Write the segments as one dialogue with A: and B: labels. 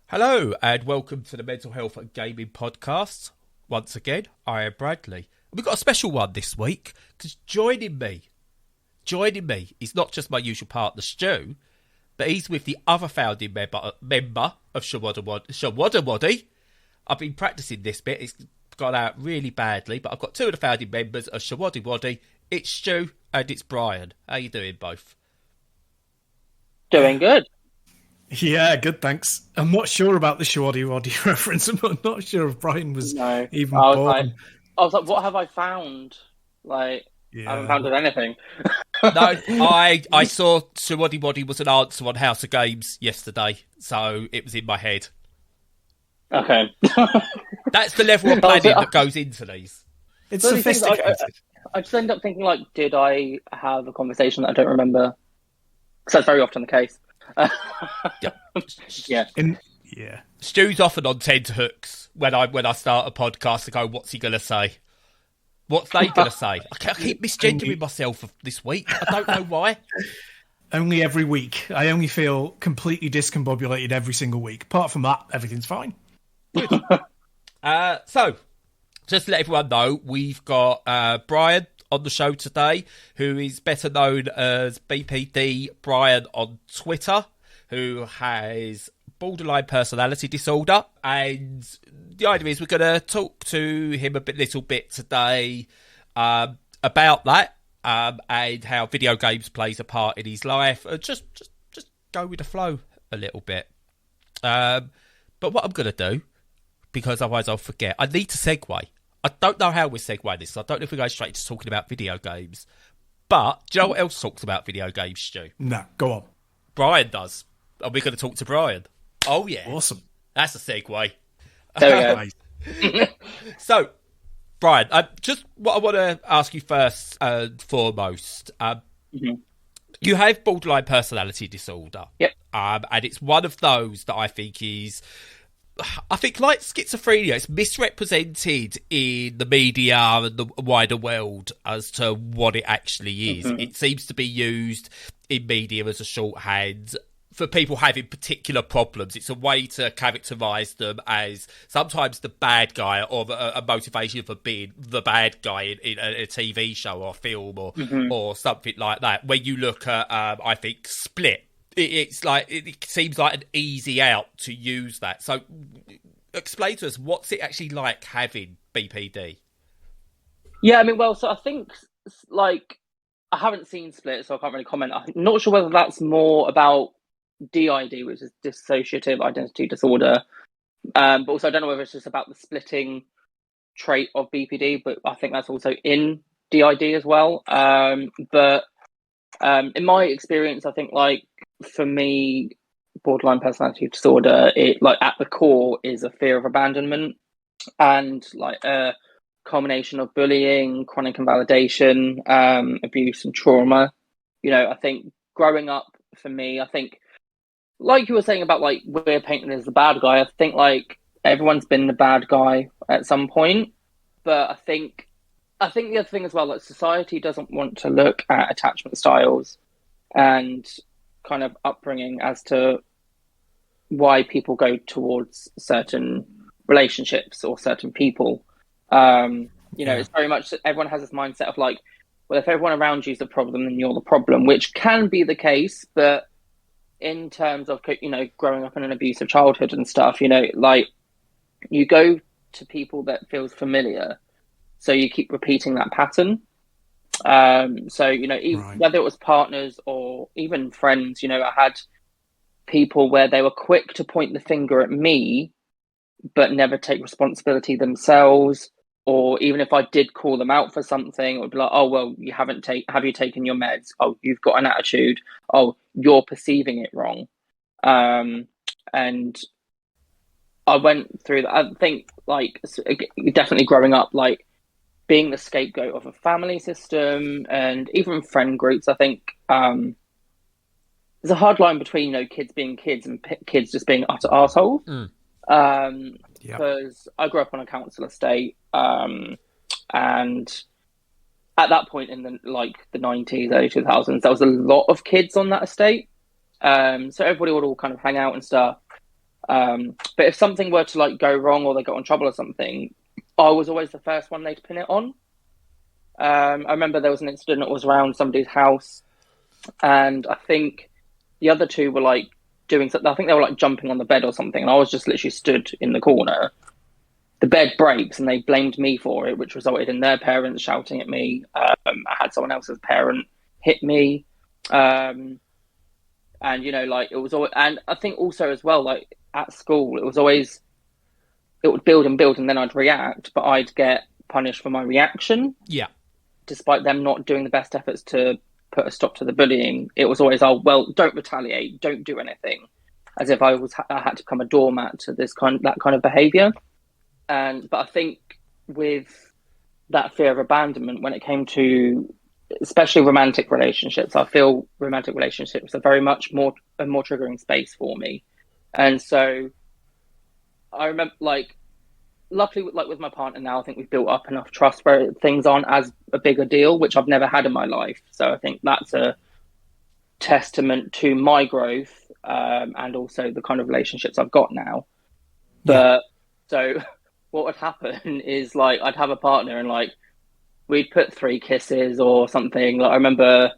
A: Hello and welcome to the Mental Health and Gaming Podcast. Once again, I am Bradley. We've got a special one this week because joining me is not just my usual partner Stu, but he's with the other founding member of SHOWNOTES. I've been practicing this bit. It's gone out really badly, but I've got two of the founding members of SHOWNOTES. It's Stu and it's Bryan. How you doing both?
B: Doing good.
C: Yeah, good, thanks. I'm not sure about the Shawaddy reference. I'm not sure if Bryan was even born.
B: I was like, what have I found? I haven't found anything.
A: No, I saw Shawaddy was an answer on House of Games yesterday, so it was in my head.
B: Okay.
A: That's the level of planning that goes into these.
C: It's sophisticated.
B: I just end up thinking, did I have a conversation that I don't remember? Because that's very often the case.
A: Yeah. Stu's often on tenterhooks when I start a podcast to go, what's he gonna say? What's they gonna say? I keep misgendering myself this week. I don't know why.
C: Only every week. I only feel completely discombobulated every single week. Apart from that, everything's fine.
A: Good. So, just to let everyone know, we've got Bryan on the show today, who is better known as BPD Bryan on Twitter, who has borderline personality disorder. And the idea is we're going to talk to him a little bit today about that and how video games plays a part in his life. Just go with the flow a little bit. But what I'm going to do, because otherwise I'll forget, I need to segue. I don't know how we segue this. I don't know if we go straight to talking about video games. But do you know what else talks about video games, Stu?
C: No, go on.
A: Bryan does. And we're going to talk to Bryan. Oh, yeah.
C: Awesome.
A: That's a segue.
B: There we go.
A: So, Bryan, just what I want to ask you first and foremost. You have borderline personality disorder.
B: Yep.
A: And it's one of those that I think like schizophrenia, it's misrepresented in the media and the wider world as to what it actually is. It seems to be used in media as a shorthand for people having particular problems. It's a way to characterise them as sometimes the bad guy or a motivation for being the bad guy in a TV show or film or something like that. When you look at, I think, Split, it's like it seems like an easy out to use that. So explain to us, what's it actually like having BPD?
B: Yeah, so I think I haven't seen Split, so I can't really comment. I'm not sure whether that's more about DID, which is dissociative identity disorder, but also I don't know whether it's just about the splitting trait of BPD, but I think that's also in DID as well. But in my experience, I think for me, borderline personality disorder, it at the core is a fear of abandonment and a combination of bullying, chronic invalidation, abuse and trauma. I think growing up for me, I think you were saying about we're painted as the bad guy, I think everyone's been the bad guy at some point. But I think the other thing as well, society doesn't want to look at attachment styles and kind of upbringing as to why people go towards certain relationships or certain people. It's very much that everyone has this mindset of well, if everyone around you is the problem, then you're the problem, which can be the case. But in terms of, growing up in an abusive childhood and stuff, you go to people that feels familiar. So you keep repeating that pattern. Whether it was partners or even friends, I had people where they were quick to point the finger at me, but never take responsibility themselves. Or even if I did call them out for something, it would be like, oh, well, have you taken your meds? Oh, you've got an attitude. Oh, you're perceiving it wrong. And I went through that. I think definitely growing up, being the scapegoat of a family system and even friend groups, I think there's a hard line between, kids being kids and kids just being utter assholes. Because I grew up on a council estate, and at that point in the 90s, early 2000s, there was a lot of kids on that estate. So everybody would all kind of hang out and stuff. But if something were to like go wrong or they got in trouble or something, I was always the first one they'd pin it on. I remember there was an incident that was around somebody's house, and I think the other two were like doing something. I think they were like jumping on the bed or something, and I was just literally stood in the corner. The bed breaks, and they blamed me for it, which resulted in their parents shouting at me. I had someone else's parent hit me, and you know, like it was always, and I think also as well, like at school, it was always, it would build and build, and then I'd react, but I'd get punished for my reaction.
A: Yeah.
B: Despite them not doing the best efforts to put a stop to the bullying, it was always, oh, well, don't retaliate, don't do anything, as if I had to become a doormat to that kind of behaviour. But I think with that fear of abandonment, when it came to especially romantic relationships, I feel romantic relationships are very much a more triggering space for me. And so I remember, like, luckily, like with my partner now, I think we've built up enough trust where things aren't as a bigger deal, which I've never had in my life. So I think that's a testament to my growth, and also the kind of relationships I've got now. But so what would happen is, like, I'd have a partner and like we'd put 3 kisses or something. Like I remember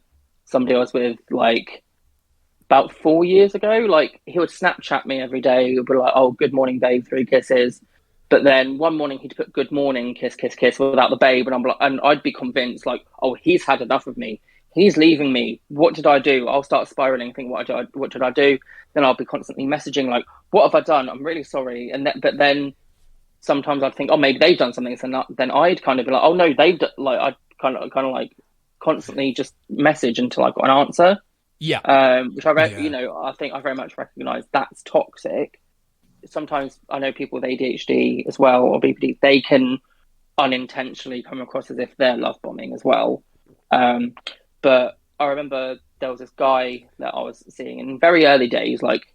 B: somebody I was with like about 4 years ago, like he would Snapchat me every day. He'd be like, "Oh, good morning, babe, 3 kisses." But then one morning he'd put "good morning, kiss, kiss, kiss" without the babe, and I'm like, and I'd be convinced like, "Oh, he's had enough of me. He's leaving me. What did I do?" I'll start spiraling, think, "What did I do?" Then I'll be constantly messaging like, "What have I done? I'm really sorry." But then sometimes I'd think, "Oh, maybe they've done something." So then I'd kind of be like, "Oh no, they've done," like I'd kind of like constantly just message until I got an answer.
A: Yeah.
B: Which you know, I think I very much recognise that's toxic. Sometimes I know people with ADHD as well, or BPD, they can unintentionally come across as if they're love bombing as well. But I remember there was this guy that I was seeing in very early days, like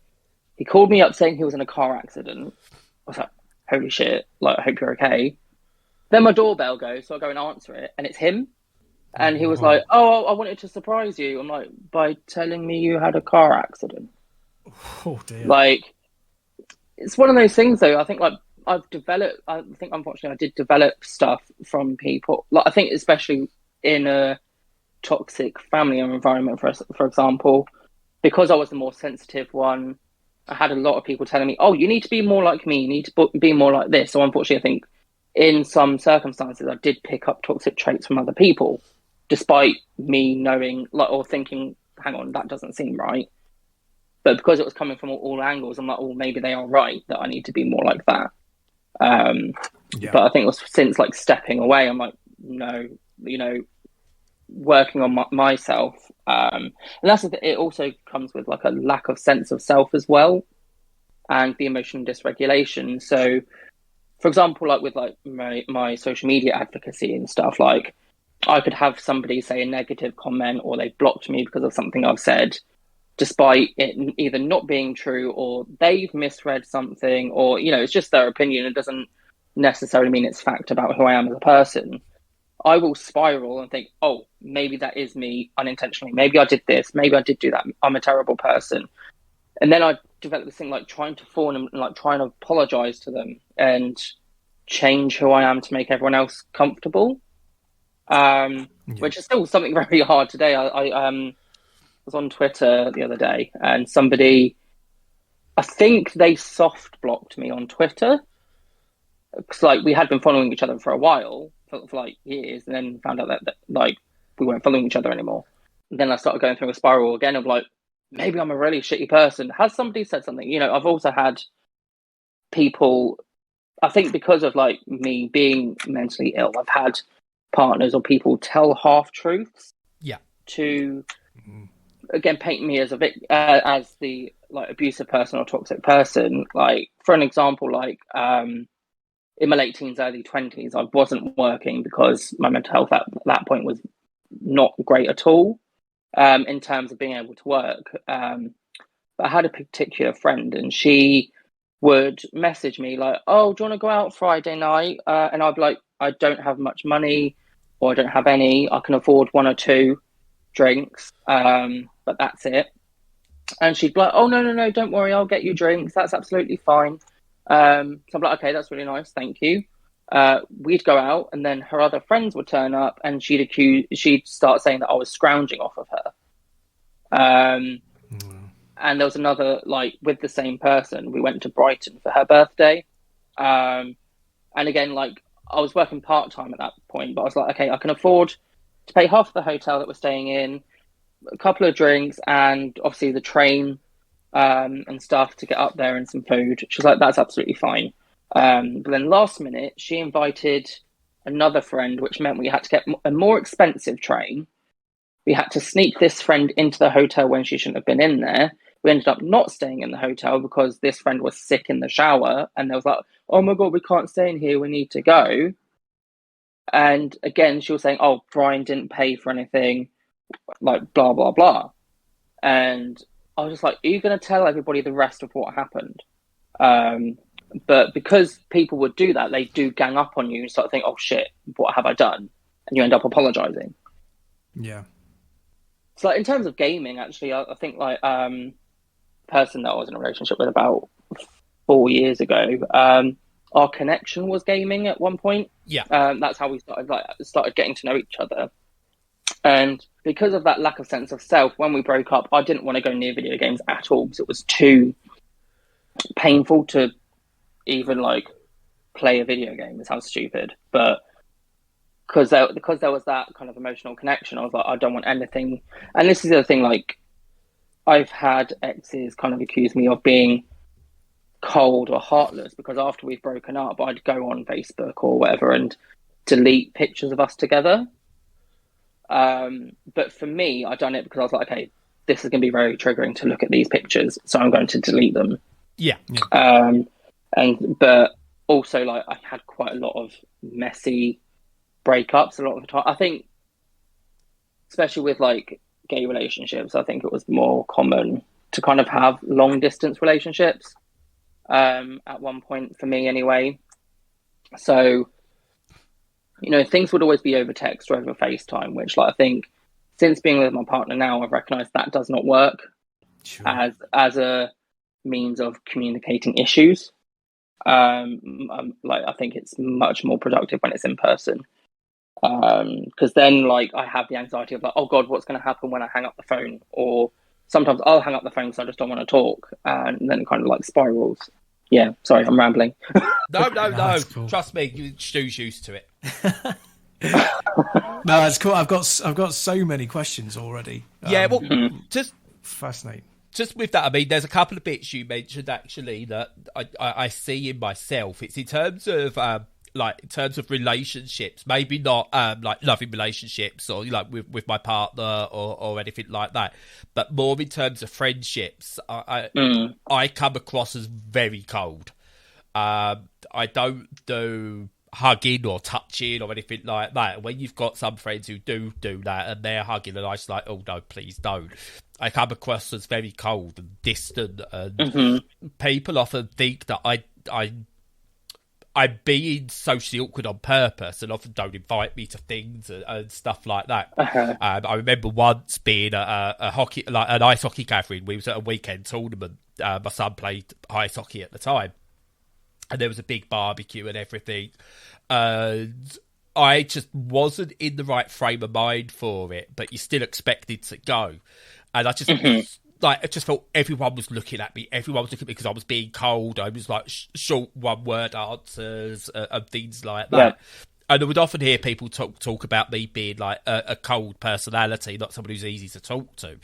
B: he called me up saying he was in a car accident. I was like, holy shit, like I hope you're okay. Then my doorbell goes, so I go and answer it, and it's him. And he was like, "Oh, I wanted to surprise you." I'm like, "By telling me you had a car accident?"
C: Oh dear.
B: Like, it's one of those things, though. I think like I think unfortunately I did develop stuff from people. Like I think especially in a toxic family environment, for example, because I was the more sensitive one, I had a lot of people telling me, "Oh, you need to be more like me. You need to be more like this." So unfortunately, I think in some circumstances I did pick up toxic traits from other people, despite me knowing, like, or thinking, "Hang on, that doesn't seem right." But because it was coming from all angles, I'm like, "Oh, maybe they are right that I need to be more like that." But I think it was since like stepping away, I'm like, no, you know, working on myself, and that's it. Also comes with like a lack of sense of self as well, and the emotional dysregulation. So, for example, like with like my social media advocacy and stuff, like I could have somebody say a negative comment or they blocked me because of something I've said, despite it either not being true or they've misread something, or, you know, it's just their opinion. It doesn't necessarily mean it's fact about who I am as a person. I will spiral and think, "Oh, maybe that is me unintentionally. Maybe I did this. Maybe I did do that. I'm a terrible person." And then I develop this thing like trying to fawn and like trying to apologize to them and change who I am to make everyone else comfortable. Which is still something very hard today. I was on Twitter the other day, and somebody, I think they soft blocked me on Twitter, because like we had been following each other for a while, for like years, and then found out that like we weren't following each other anymore. And then I started going through a spiral again of like, maybe I'm a really shitty person. Has somebody said something? You know, I've also had people, I think because of like me being mentally ill, I've had partners or people tell half truths.
A: Yeah.
B: To again paint me as as the like abusive person or toxic person. Like for an example, like in my late teens, early 20s, I wasn't working because my mental health at that point was not great at all, in terms of being able to work. But I had a particular friend, and she would message me like, "Oh, do you want to go out Friday night?" And I'd be like, "I don't have much money, or I don't have any. I can afford 1 or 2 drinks, but that's it." And she'd be like, oh, no, don't worry, I'll get you drinks. That's absolutely fine. So I'm like, okay, that's really nice. Thank you. We'd go out, and then her other friends would turn up, and she'd start saying that I was scrounging off of her. And there was another, like, with the same person, we went to Brighton for her birthday. And again, like, I was working part-time at that point, but I was like, okay, I can afford to pay half the hotel that we're staying in, a couple of drinks, and obviously the train and stuff to get up there, and some food. She was like, that's absolutely fine. But then last minute, she invited another friend, which meant we had to get a more expensive train. We had to sneak this friend into the hotel when she shouldn't have been in there. We ended up not staying in the hotel because this friend was sick in the shower, and they was like, oh my God, we can't stay in here, we need to go. And again, she was saying, oh, Bryan didn't pay for anything, like, blah, blah, blah. And I was just like, are you going to tell everybody the rest of what happened? But because people would do that, they do gang up on you and start thinking, oh shit, what have I done? And you end up apologizing.
C: Yeah.
B: So like, in terms of gaming, actually, I think like person that I was in a relationship with about 4 years ago, our connection was gaming at one point.
A: Yeah.
B: That's how we started getting to know each other. And because of that lack of sense of self, when we broke up, I didn't want to go near video games at all because it was too painful to even like play a video game. It sounds stupid, but because there was that kind of emotional connection, I was like, I don't want anything. And this is the other thing, like, I've had exes kind of accuse me of being cold or heartless because after we've broken up, I'd go on Facebook or whatever and delete pictures of us together. But for me, I done it because I was like, okay, this is going to be very triggering to look at these pictures, so I'm going to delete them.
A: Yeah.
B: But also, like, I had quite a lot of messy breakups a lot of the time. I think, especially with like gay relationships, I think it was more common to kind of have long distance relationships at one point for me anyway. So, you know, things would always be over text or over FaceTime, which, like, I think since being with my partner now, I've recognised that does not work as a means of communicating issues. Like, I think it's much more productive when it's in person. Because then, like, I have the anxiety of like, oh God, what's going to happen when I hang up the phone? Or sometimes I'll hang up the phone because I just don't want to talk, and then it kind of like spirals. Yeah, sorry, I'm rambling.
A: No.
C: Cool.
A: Trust me, Stu's used to it.
C: No, that's cool. I've got so many questions already.
A: Yeah, well, just
C: fascinating.
A: Just with that, I mean, there's a couple of bits you mentioned actually that I see in myself. It's in terms of in terms of relationships, maybe not like loving relationships or like with my partner or anything like that, but more in terms of friendships. I come across as very cold. I don't do hugging or touching or anything like that. When you've got some friends who do that and they're hugging and I'm just like, oh no, please don't. I come across as very cold and distant, and people often think that I'm being socially awkward on purpose and often don't invite me to things and stuff like that. I remember once being at an ice hockey gathering. We was at a weekend tournament. My son played ice hockey at the time, and there was a big barbecue and everything. And I just wasn't in the right frame of mind for it, but you're still expected to go. And I just I just felt everyone was looking at me. Everyone was looking at me because I was being cold. I was like short one-word answers and things like that. Yeah. And I would often hear people talk about me being like a cold personality, not someone who's easy to talk to,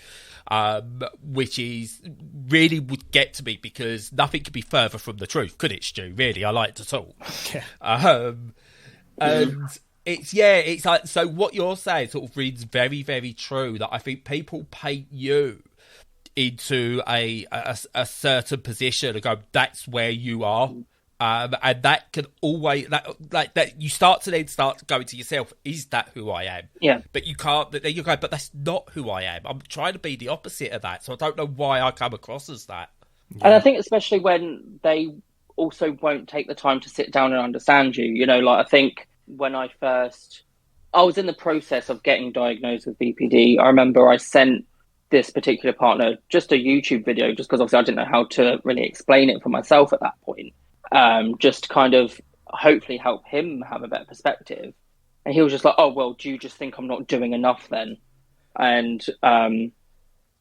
A: which is really would get to me because nothing could be further from the truth, could it, Stu? Really, I like to talk. Yeah. And it's like, so what you're saying sort of reads very, very true, that I think people paint you into a certain position and go, that's where you are. And that can always, that you start going to yourself, is that who I am?
B: Yeah.
A: But you can't, then you go, but that's not who I am. I'm trying to be the opposite of that. So I don't know why I come across as that.
B: Yeah. And I think especially when they also won't take the time to sit down and understand you, you know, like I think when I was in the process of getting diagnosed with BPD, I remember I sent this particular partner just a YouTube video, just because obviously I didn't know how to really explain it for myself at that point. Just to kind of hopefully help him have a better perspective. And he was just like, "Oh, well, do you just think I'm not doing enough then?" And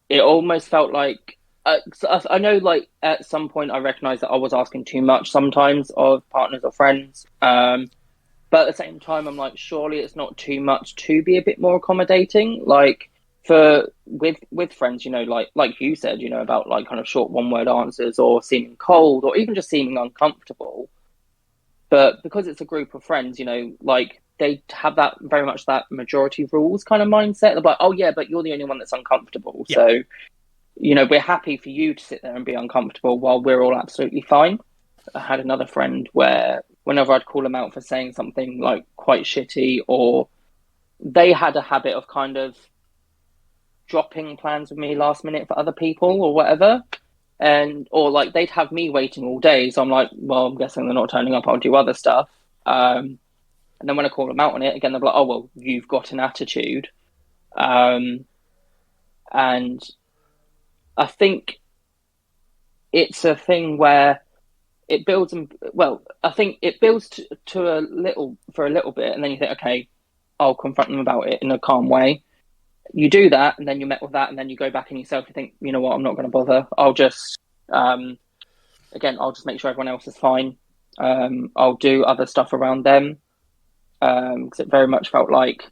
B: it almost felt like, I know, like, at some point I recognised that I was asking too much sometimes of partners or friends. But at the same time, I'm like, surely it's not too much to be a bit more accommodating. Like, with friends, you know, like you said, you know, about like kind of short one-word answers or seeming cold or even just seeming uncomfortable. But because it's a group of friends, you know, like they have that very much that majority rules kind of mindset. They're like, oh yeah, but you're the only one that's uncomfortable. Yeah. So, you know, we're happy for you to sit there and be uncomfortable while we're all absolutely fine. I had another friend where whenever I'd call them out for saying something like quite shitty, or they had a habit of kind of dropping plans with me last minute for other people or whatever. Or like they'd have me waiting all day. So I'm like, well, I'm guessing they're not turning up. I'll do other stuff. And then when I call them out on it, again, they're like, oh, well, you've got an attitude. And I think it's a thing where it builds, I think it builds to a little bit. And then you think, okay, I'll confront them about it in a calm way. You do that, and then you're met with that, and then you go back in yourself. You think, you know what, I'm not going to bother. I'll just, I'll just make sure everyone else is fine. I'll do other stuff around them, because it very much felt like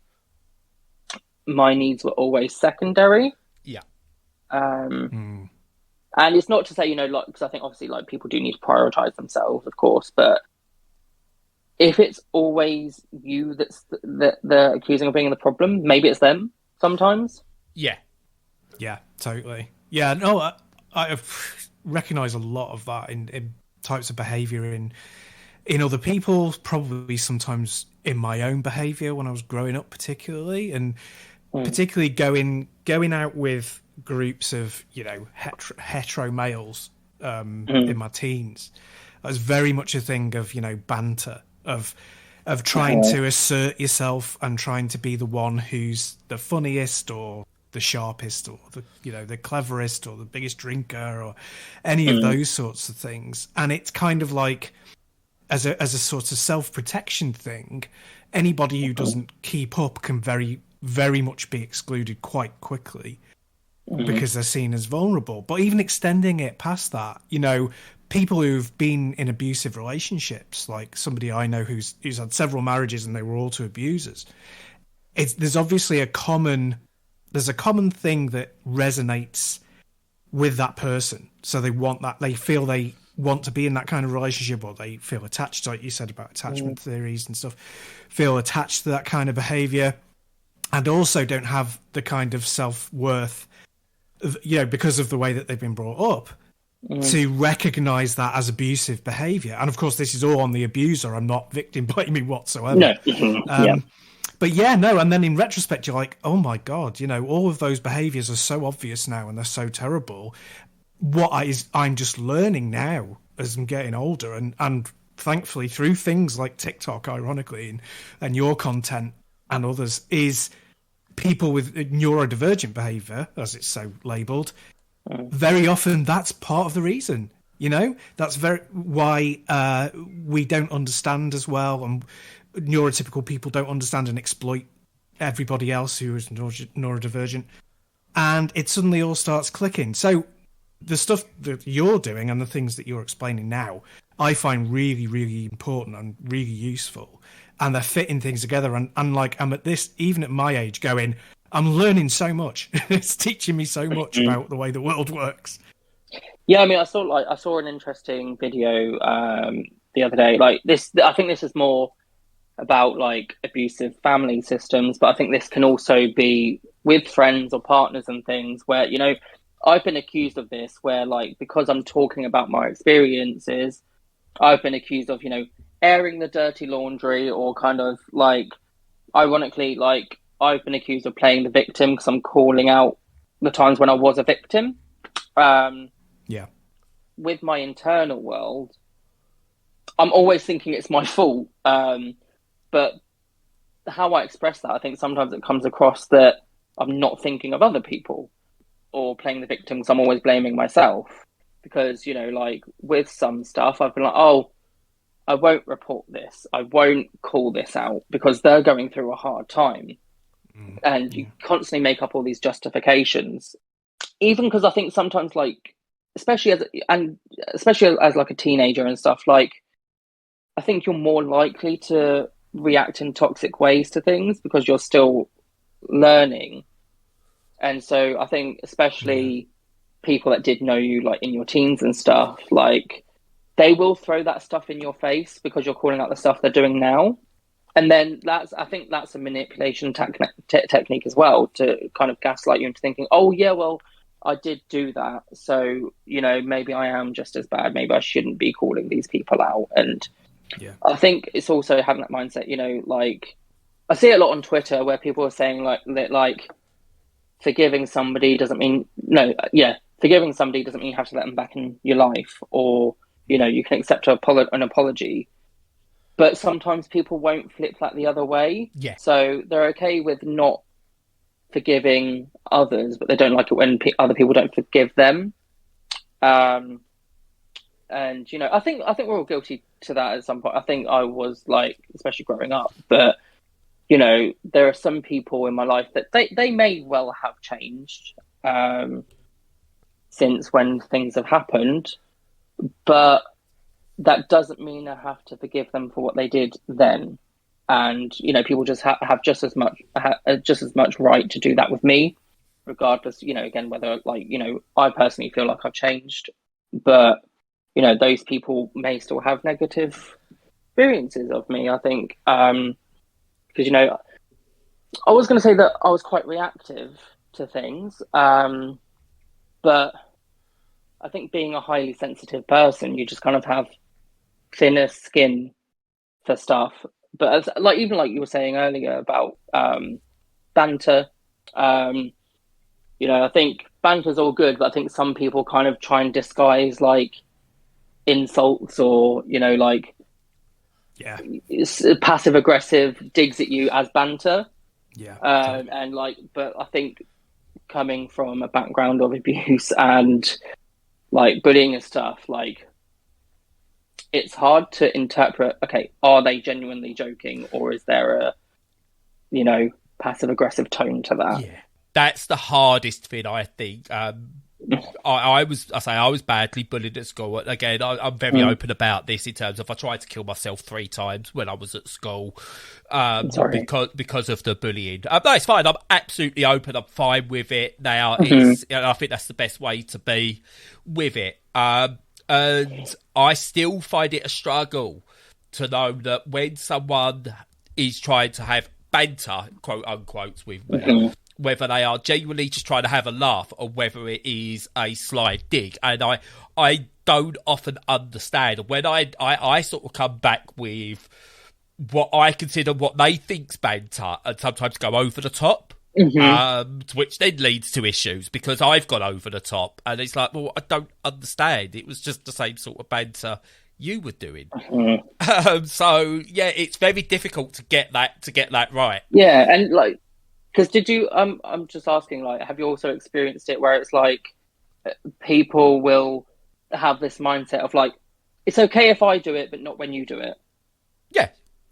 B: my needs were always secondary.
A: Yeah.
B: And it's not to say, you know, like, because I think obviously like people do need to prioritize themselves, of course, but if it's always you that's the accusing of being the problem, maybe it's them. Sometimes.
A: Yeah,
C: totally. Yeah, no, I recognise a lot of that in types of behaviour in other people, probably sometimes in my own behaviour when I was growing up particularly, and particularly going out with groups of, you know, hetero males in my teens. It was very much a thing of, you know, banter, of trying to assert yourself and trying to be the one who's the funniest or the sharpest or the, you know, the cleverest or the biggest drinker or any of those sorts of things. And it's kind of like, as a sort of self-protection thing, anybody who doesn't keep up can very, very much be excluded quite quickly because they're seen as vulnerable. But even extending it past that, you know, people who've been in abusive relationships, like somebody I know who's had several marriages and they were all to abusers. There's obviously a common thing that resonates with that person. So they feel they want to be in that kind of relationship, or they feel attached, like you said about attachment theories and stuff, feel attached to that kind of behavior, and also don't have the kind of self-worth, you know, because of the way that they've been brought up, to recognize that as abusive behavior. And of course, this is all on the abuser. I'm not victim blaming whatsoever.
B: No.
C: But yeah, no. And then in retrospect, you're like, oh my God, you know, all of those behaviors are so obvious now and they're so terrible. I'm just learning now as I'm getting older, and thankfully through things like TikTok, ironically, and your content and others, is people with neurodivergent behavior, as it's so labeled. Very often that's part of the reason, you know, that's why we don't understand as well, and neurotypical people don't understand and exploit everybody else who is neurodivergent, and it suddenly all starts clicking. So the stuff that you're doing and the things that you're explaining now, I find really, really important and really useful, and they're fitting things together. And like, I'm even at my age going, I'm learning so much. It's teaching me so much about the way the world works.
B: Yeah, I mean, I saw an interesting video the other day. Like this, I think this is more about like abusive family systems, but I think this can also be with friends or partners and things where, you know, I've been accused of this where, like, because I'm talking about my experiences, I've been accused of, you know, airing the dirty laundry, or kind of like, ironically, like, I've been accused of playing the victim because I'm calling out the times when I was a victim. With my internal world, I'm always thinking it's my fault. But how I express that, I think sometimes it comes across that I'm not thinking of other people. or playing the victim, because I'm always blaming myself. Because, you know, like with some stuff, I've been like, oh, I won't report this. I won't call this out because they're going through a hard time. And you constantly make up all these justifications. Even because I think sometimes, like, especially as like a teenager and stuff, like, I think you're more likely to react in toxic ways to things because you're still learning. And so I think especially people that did know you, like, in your teens and stuff, like, they will throw that stuff in your face because you're calling out the stuff they're doing now. And then I think that's a manipulation technique as well, to kind of gaslight you into thinking, oh, yeah, well, I did do that. So, you know, maybe I am just as bad. Maybe I shouldn't be calling these people out. And I think it's also having that mindset, you know, like, I see it a lot on Twitter where people are saying, like forgiving somebody doesn't mean, forgiving somebody doesn't mean you have to let them back in your life, or, you know, you can accept an apology. But sometimes people won't flip that the other way.
A: Yeah.
B: So they're okay with not forgiving others, but they don't like it when other people don't forgive them. And, you know, I think we're all guilty to that at some point. I think I was, like, especially growing up. But, you know, there are some people in my life that they may well have changed since when things have happened. But that doesn't mean I have to forgive them for what they did then. And, you know, people just have just as much right to do that with me, regardless, you know, again, whether, like, you know, I personally feel like I've changed, but, you know, those people may still have negative experiences of me, I think. Because, you know, I was going to say that I was quite reactive to things, but I think being a highly sensitive person, you just kind of have thinner skin for stuff. But as, like, even like you were saying earlier about banter, you know, I think banter's all good, but I think some people kind of try and disguise, like, insults or, you know, like, passive aggressive digs at you as banter. And, like, but I think coming from a background of abuse and, like, bullying and stuff, like, it's hard to interpret, okay, are they genuinely joking, or is there a, you know, passive aggressive tone to that?
A: Yeah, that's the hardest thing, I think. I was badly bullied at school. Again, I'm very open about this in terms of I tried to kill myself 3 times when I was at school because of the bullying. No, it's fine. I'm absolutely open. I'm fine with it now. I think that's the best way to be with it. And I still find it a struggle to know that when someone is trying to have banter, quote unquote, with me, whether they are genuinely just trying to have a laugh or whether it is a sly dig. And I don't often understand. When I sort of come back with what I consider what they think's banter and sometimes go over the top, which then leads to issues because I've gone over the top. And it's like, well, I don't understand. It was just the same sort of banter you were doing. So, yeah, it's very difficult to get that right.
B: Yeah, and, like, because did you, I'm just asking, like, have you also experienced it where it's like people will have this mindset of, like, it's okay if I do it, but not when you do it?
A: Yeah,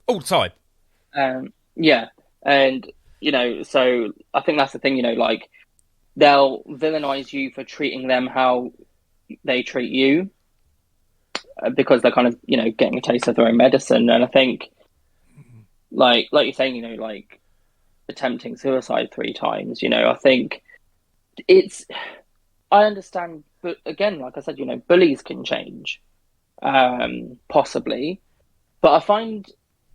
A: all the time.
B: Yeah, and, you know, so I think that's the thing, you know, like, they'll villainize you for treating them how they treat you because they're kind of, you know, getting a taste of their own medicine. And I think, like you're saying, you know, like, attempting suicide 3 times, you know, I think I understand, but again, like I said, you know, bullies can change, possibly, but I find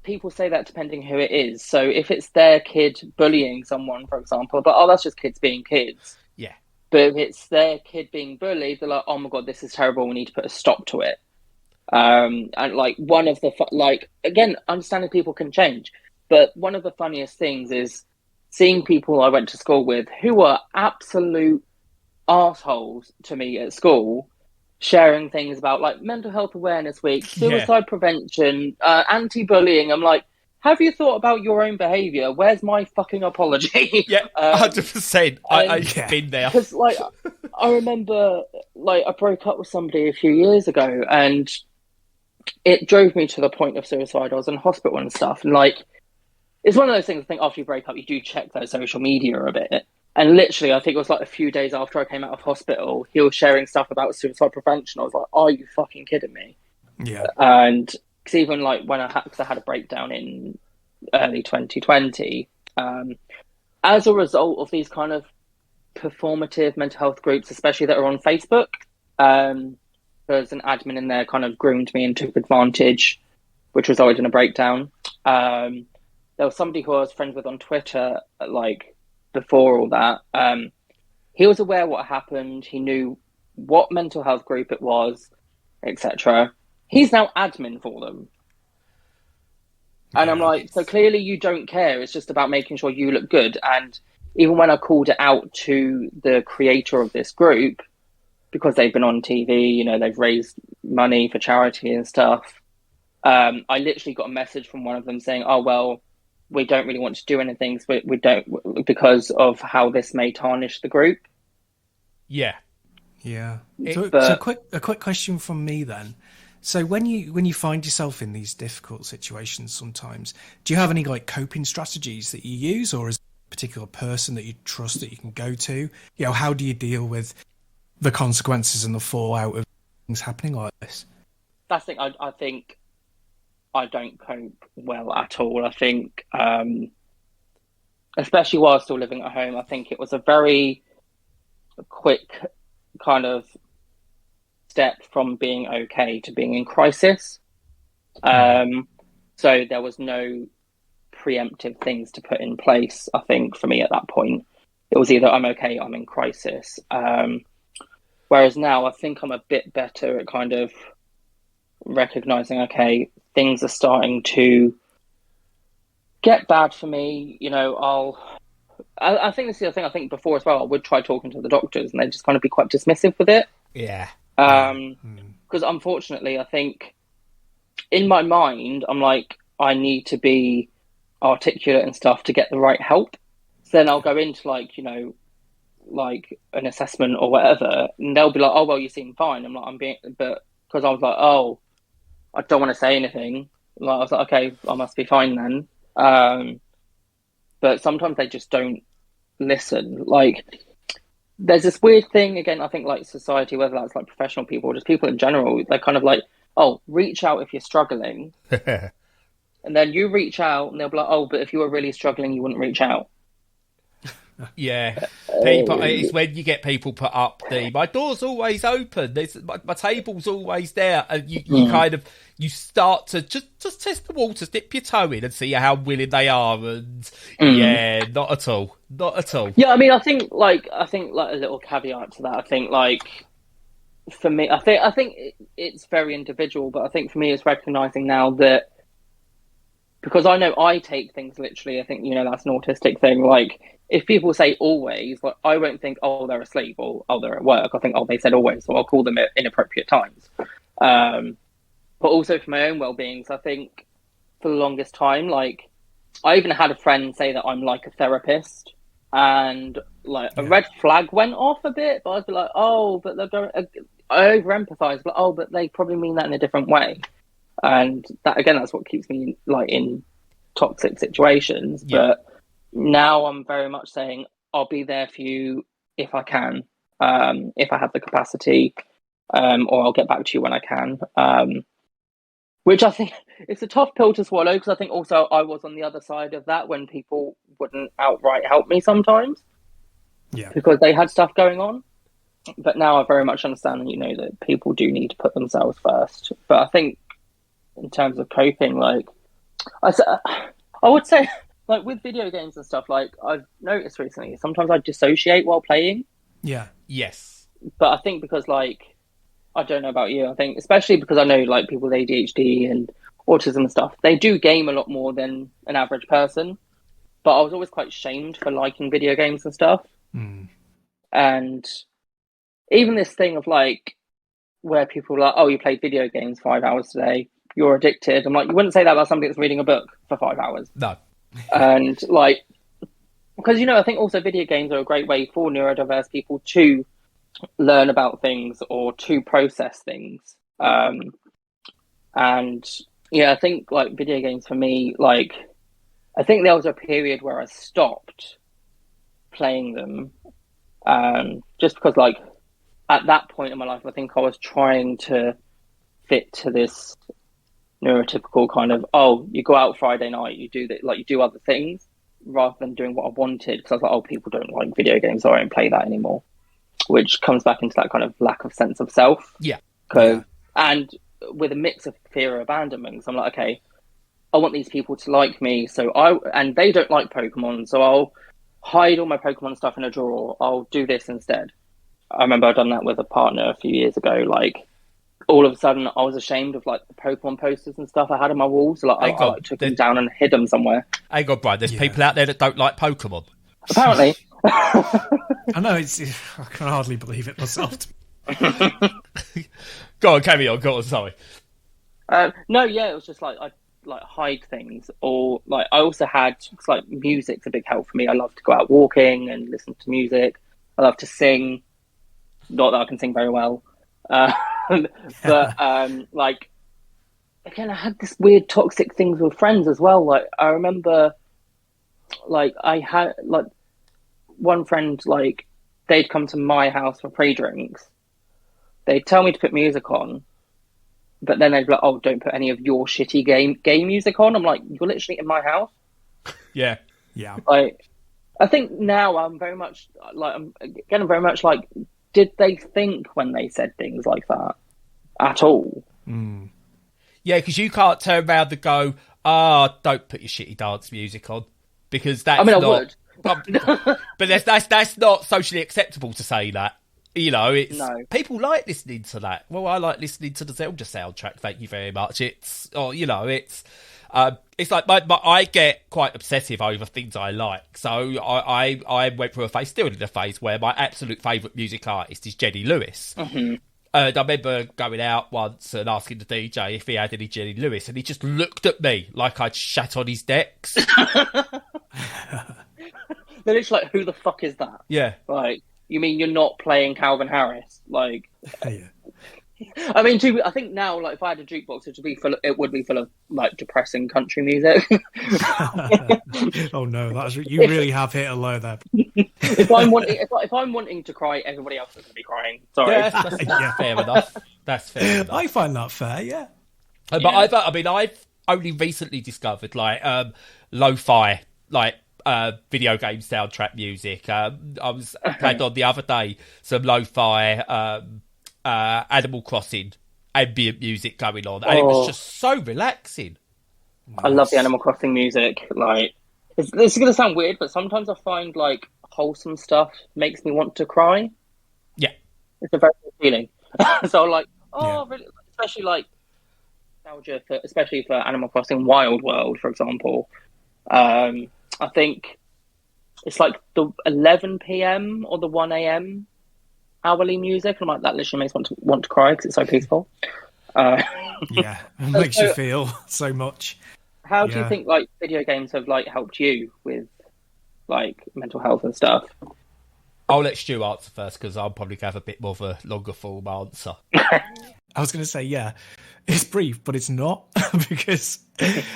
B: people say that depending who it is. So if it's their kid bullying someone, for example, but, oh, that's just kids being kids.
A: Yeah.
B: But if it's their kid being bullied, they're like, oh my God, this is terrible, we need to put a stop to it. And, like, one of the, like, again, understanding people can change. But one of the funniest things is seeing people I went to school with who were absolute assholes to me at school, sharing things about, like, Mental Health Awareness Week, suicide prevention, anti-bullying. I'm like, have you thought about your own behaviour? Where's my fucking apology?
A: Yeah, 100%. I've been there.
B: Because, like, I remember, like, I broke up with somebody a few years ago, and it drove me to the point of suicide. I was in hospital and stuff, and, like, it's one of those things, I think, after you break up, you do check their social media a bit. And literally, I think it was, like, a few days after I came out of hospital, he was sharing stuff about suicide prevention. I was like, are you fucking kidding me?
C: Yeah.
B: And because even, like, because I had a breakdown in early 2020, as a result of these kind of performative mental health groups, especially that are on Facebook, there's an admin in there kind of groomed me and took advantage, which resulted in a breakdown. There was somebody who I was friends with on Twitter, like, before all that. He was aware what happened. He knew what mental health group it was, etc. He's now admin for them. And I'm like, so clearly you don't care. It's just about making sure you look good. And even when I called it out to the creator of this group, because they've been on TV, you know, they've raised money for charity and stuff, I literally got a message from one of them saying, oh, well, we don't really want to do anything, so we don't, because of how this may tarnish the group.
A: Yeah.
C: Yeah. So a quick question from me then. So when you find yourself in these difficult situations sometimes, do you have any like coping strategies that you use, or is there a particular person that you trust that you can go to? You know, how do you deal with the consequences and the fallout of things happening like this?
B: That's the thing. I think I don't cope well at all. I think, especially while still living at home, I think it was a very quick kind of step from being okay to being in crisis. So there was no preemptive things to put in place, I think, for me at that point. It was either I'm okay, I'm in crisis. Whereas now I think I'm a bit better at kind of recognizing, okay, things are starting to get bad for me. You know, I think this is the thing. I think before as well, I would try talking to the doctors and they'd just kind of be quite dismissive with it.
A: Yeah.
B: Because unfortunately, I think in my mind, I'm like, I need to be articulate and stuff to get the right help. So then I'll go into like, you know, like an assessment or whatever, and they'll be like, oh, well, you seem fine. I'm like, but because I was like, oh, I don't want to say anything. Like, I was like, okay, I must be fine then. But sometimes they just don't listen. Like, there's this weird thing, again, I think like society, whether that's like professional people or just people in general, they're kind of like, oh, reach out if you're struggling. And then you reach out and they'll be like, oh, but if you were really struggling, you wouldn't reach out.
A: Yeah, people. It's when you get people put up my door's always open. My table's always there, and you kind of start to just test the waters, dip your toe in, and see how willing they are. And yeah, not at all.
B: Yeah, I mean, I think like a little caveat to that. I think like for me, I think it's very individual, but I think for me, it's recognizing now that. Because I know I take things literally. I think, you know, that's an autistic thing. Like, if people say always, like, I won't think, oh, they're asleep or, oh, they're at work. I think, oh, they said always, so I'll call them at inappropriate times. But also for my own well-being. So I think for the longest time, like, I even had a friend say that I'm like a therapist. And, like, a red flag went off a bit. But I'd be like, oh, but they're going... I over-empathise. But, oh, but they probably mean that in a different way. And that, again, that's what keeps me like in toxic situations.
A: Yeah.
B: But now I'm very much saying I'll be there for you if I can, if I have the capacity, or I'll get back to you when I can. Which I think it's a tough pill to swallow, because I think also I was on the other side of that when people wouldn't outright help me sometimes, because they had stuff going on. But now I very much understand, you know, that people do need to put themselves first. But I think in terms of coping, like I would say, like with video games and stuff, like I've noticed recently, sometimes I dissociate while playing.
C: Yeah.
A: Yes.
B: But I think because, like, I don't know about you, I think especially because I know like people with ADHD and autism and stuff, they do game a lot more than an average person. But I was always quite shamed for liking video games and stuff. And even this thing of like, where people are like, oh, you played video games 5 hours today. you're addicted. I'm like, you wouldn't say that about somebody that's reading a book for 5 hours.
A: No.
B: And like, because, you know, I think also video games are a great way for neurodiverse people to learn about things or to process things. And yeah, I think like video games for me, like, I think there was a period where I stopped playing them, just because like at that point in my life, I think I was trying to fit to this neurotypical kind of, oh, you go out Friday night, you do that, like you do other things rather than doing what I wanted. Because I was like, oh, people don't like video games, so I don't play that anymore. Which comes back into that kind of lack of sense of self.
A: Yeah.
B: And with a mix of fear of abandonment, so I'm like, okay, I want these people to like me, and they don't like Pokemon, so I'll hide all my Pokemon stuff in a drawer. I'll do this instead. I remember I'd done that with a partner a few years ago. Like, all of a sudden, I was ashamed of like the Pokemon posters and stuff I had on my walls. So, like, I took them down and hid them somewhere.
A: Hang on, Brian. There's people out there that don't like Pokemon.
B: Apparently.
C: I know, I can hardly believe it myself.
A: Go on, carry on. Go on, sorry.
B: No, yeah, it was just like I like hide things, or like I also had, cause, like, music's a big help for me. I love to go out walking and listen to music. I love to sing. Not that I can sing very well, but like, again, I had this weird toxic things with friends as well. Like, I remember, like, I had like one friend, like, they'd come to my house for pre-drinks. They'd tell me to put music on, but then they'd be like, oh, don't put any of your shitty game music on. I'm like, you're literally in my house.
A: Yeah.
B: Like, I think now I'm very much like, did they think when they said things like that at all?
A: Yeah, because you can't turn around and go, don't put your shitty dance music on, because that's
B: I would.
A: But that's not socially acceptable to say that. You know, people like listening to that. Well, I like listening to the Zelda soundtrack. Thank you very much. It's like I get quite obsessive over things I like. So I went through a phase, still in a phase, where my absolute favourite music artist is Jenny Lewis.
B: Mm-hmm.
A: And I remember going out once and asking the DJ if he had any Jenny Lewis, and he just looked at me like I'd shat on his decks.
B: They're literally like, who the fuck is that?
A: Yeah.
B: Like, you mean you're not playing Calvin Harris? Like,
C: Yeah.
B: I mean, I think now, like, if I had a jukebox, it would be full of like depressing country music.
C: Oh no, you really have hit a low there.
B: If I'm wanting to cry, everybody else is going to be crying. Sorry.
A: Yeah, that's fair enough. That's fair enough.
C: I find that fair, yeah.
A: But I've only recently discovered like lo-fi, like video game soundtrack music. I was playing on the other day some lo-fi Animal Crossing ambient music going on, and it was just so relaxing.
B: I love the Animal Crossing music. Like, this is going to sound weird, but sometimes I find like wholesome stuff makes me want to cry.
A: Yeah,
B: it's a very good feeling. So like,
C: Yeah.
B: really, especially like nostalgia especially for Animal Crossing Wild World, for example. I think it's like the 11 p.m. or the 1 a.m. hourly music. I'm like, that literally makes me want to cry because it's so peaceful.
C: Yeah, it makes you feel so much.
B: How do you think like video games have like helped you with like mental health and stuff?
A: I'll let Stu answer first, because I'll probably have a bit more of a longer form answer.
C: I was going to say, yeah, it's brief, but it's not, because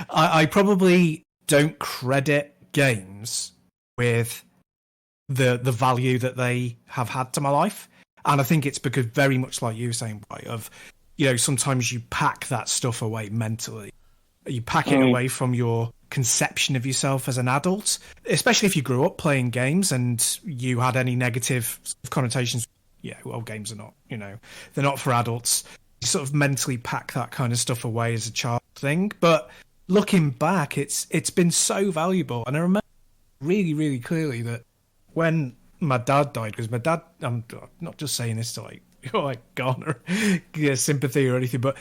C: I probably don't credit games with the value that they have had to my life. And I think it's because, very much like you were saying, right, of, you know, sometimes you pack that stuff away mentally. You pack it away from your conception of yourself as an adult, especially if you grew up playing games and you had any negative connotations. Yeah, well, games are not, you know, they're not for adults. You sort of mentally pack that kind of stuff away as a child thing. But looking back, it's been so valuable. And I remember really, really clearly that when my dad died, because my dad, I'm not just saying this to like garner sympathy or anything, but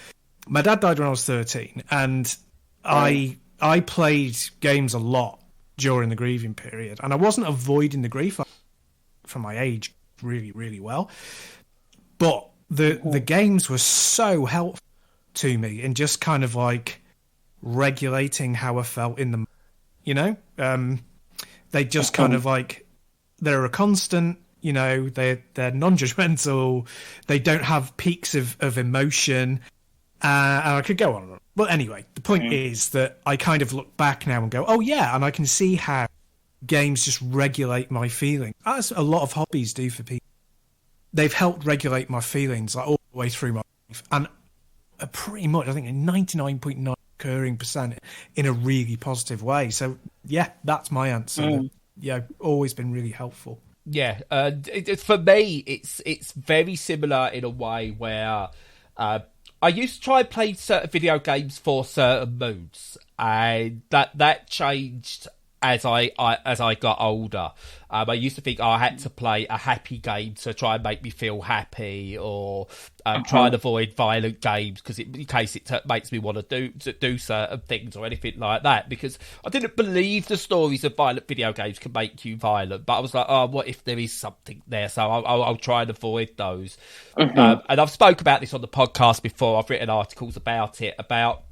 C: my dad died when I was 13, and I played games a lot during the grieving period, and I wasn't avoiding the grief for my age really, really well. But the games were so helpful to me in just kind of like regulating how I felt in the, you know, they just kind of like, they're a constant, you know, they're non-judgmental, they don't have peaks of emotion, and I could go on and on. But anyway, the point is that I kind of look back now and go, oh yeah, and I can see how games just regulate my feelings, as a lot of hobbies do for people. They've helped regulate my feelings like all the way through my life, and pretty much, I think, 99.9 occurring percent in a really positive way. So yeah, that's my answer. Yeah, always been really helpful.
A: Yeah, for me, it's very similar in a way where I used to try and play certain video games for certain moods, and that changed as I got older. I used to think I had to play a happy game to try and make me feel happy, or try and avoid violent games because in case it makes me want to do certain things or anything like that. Because I didn't believe the stories of violent video games could make you violent, but I was like, oh, what if there is something there? So I'll try and avoid those. And I've spoke about this on the podcast before. I've written articles about it, about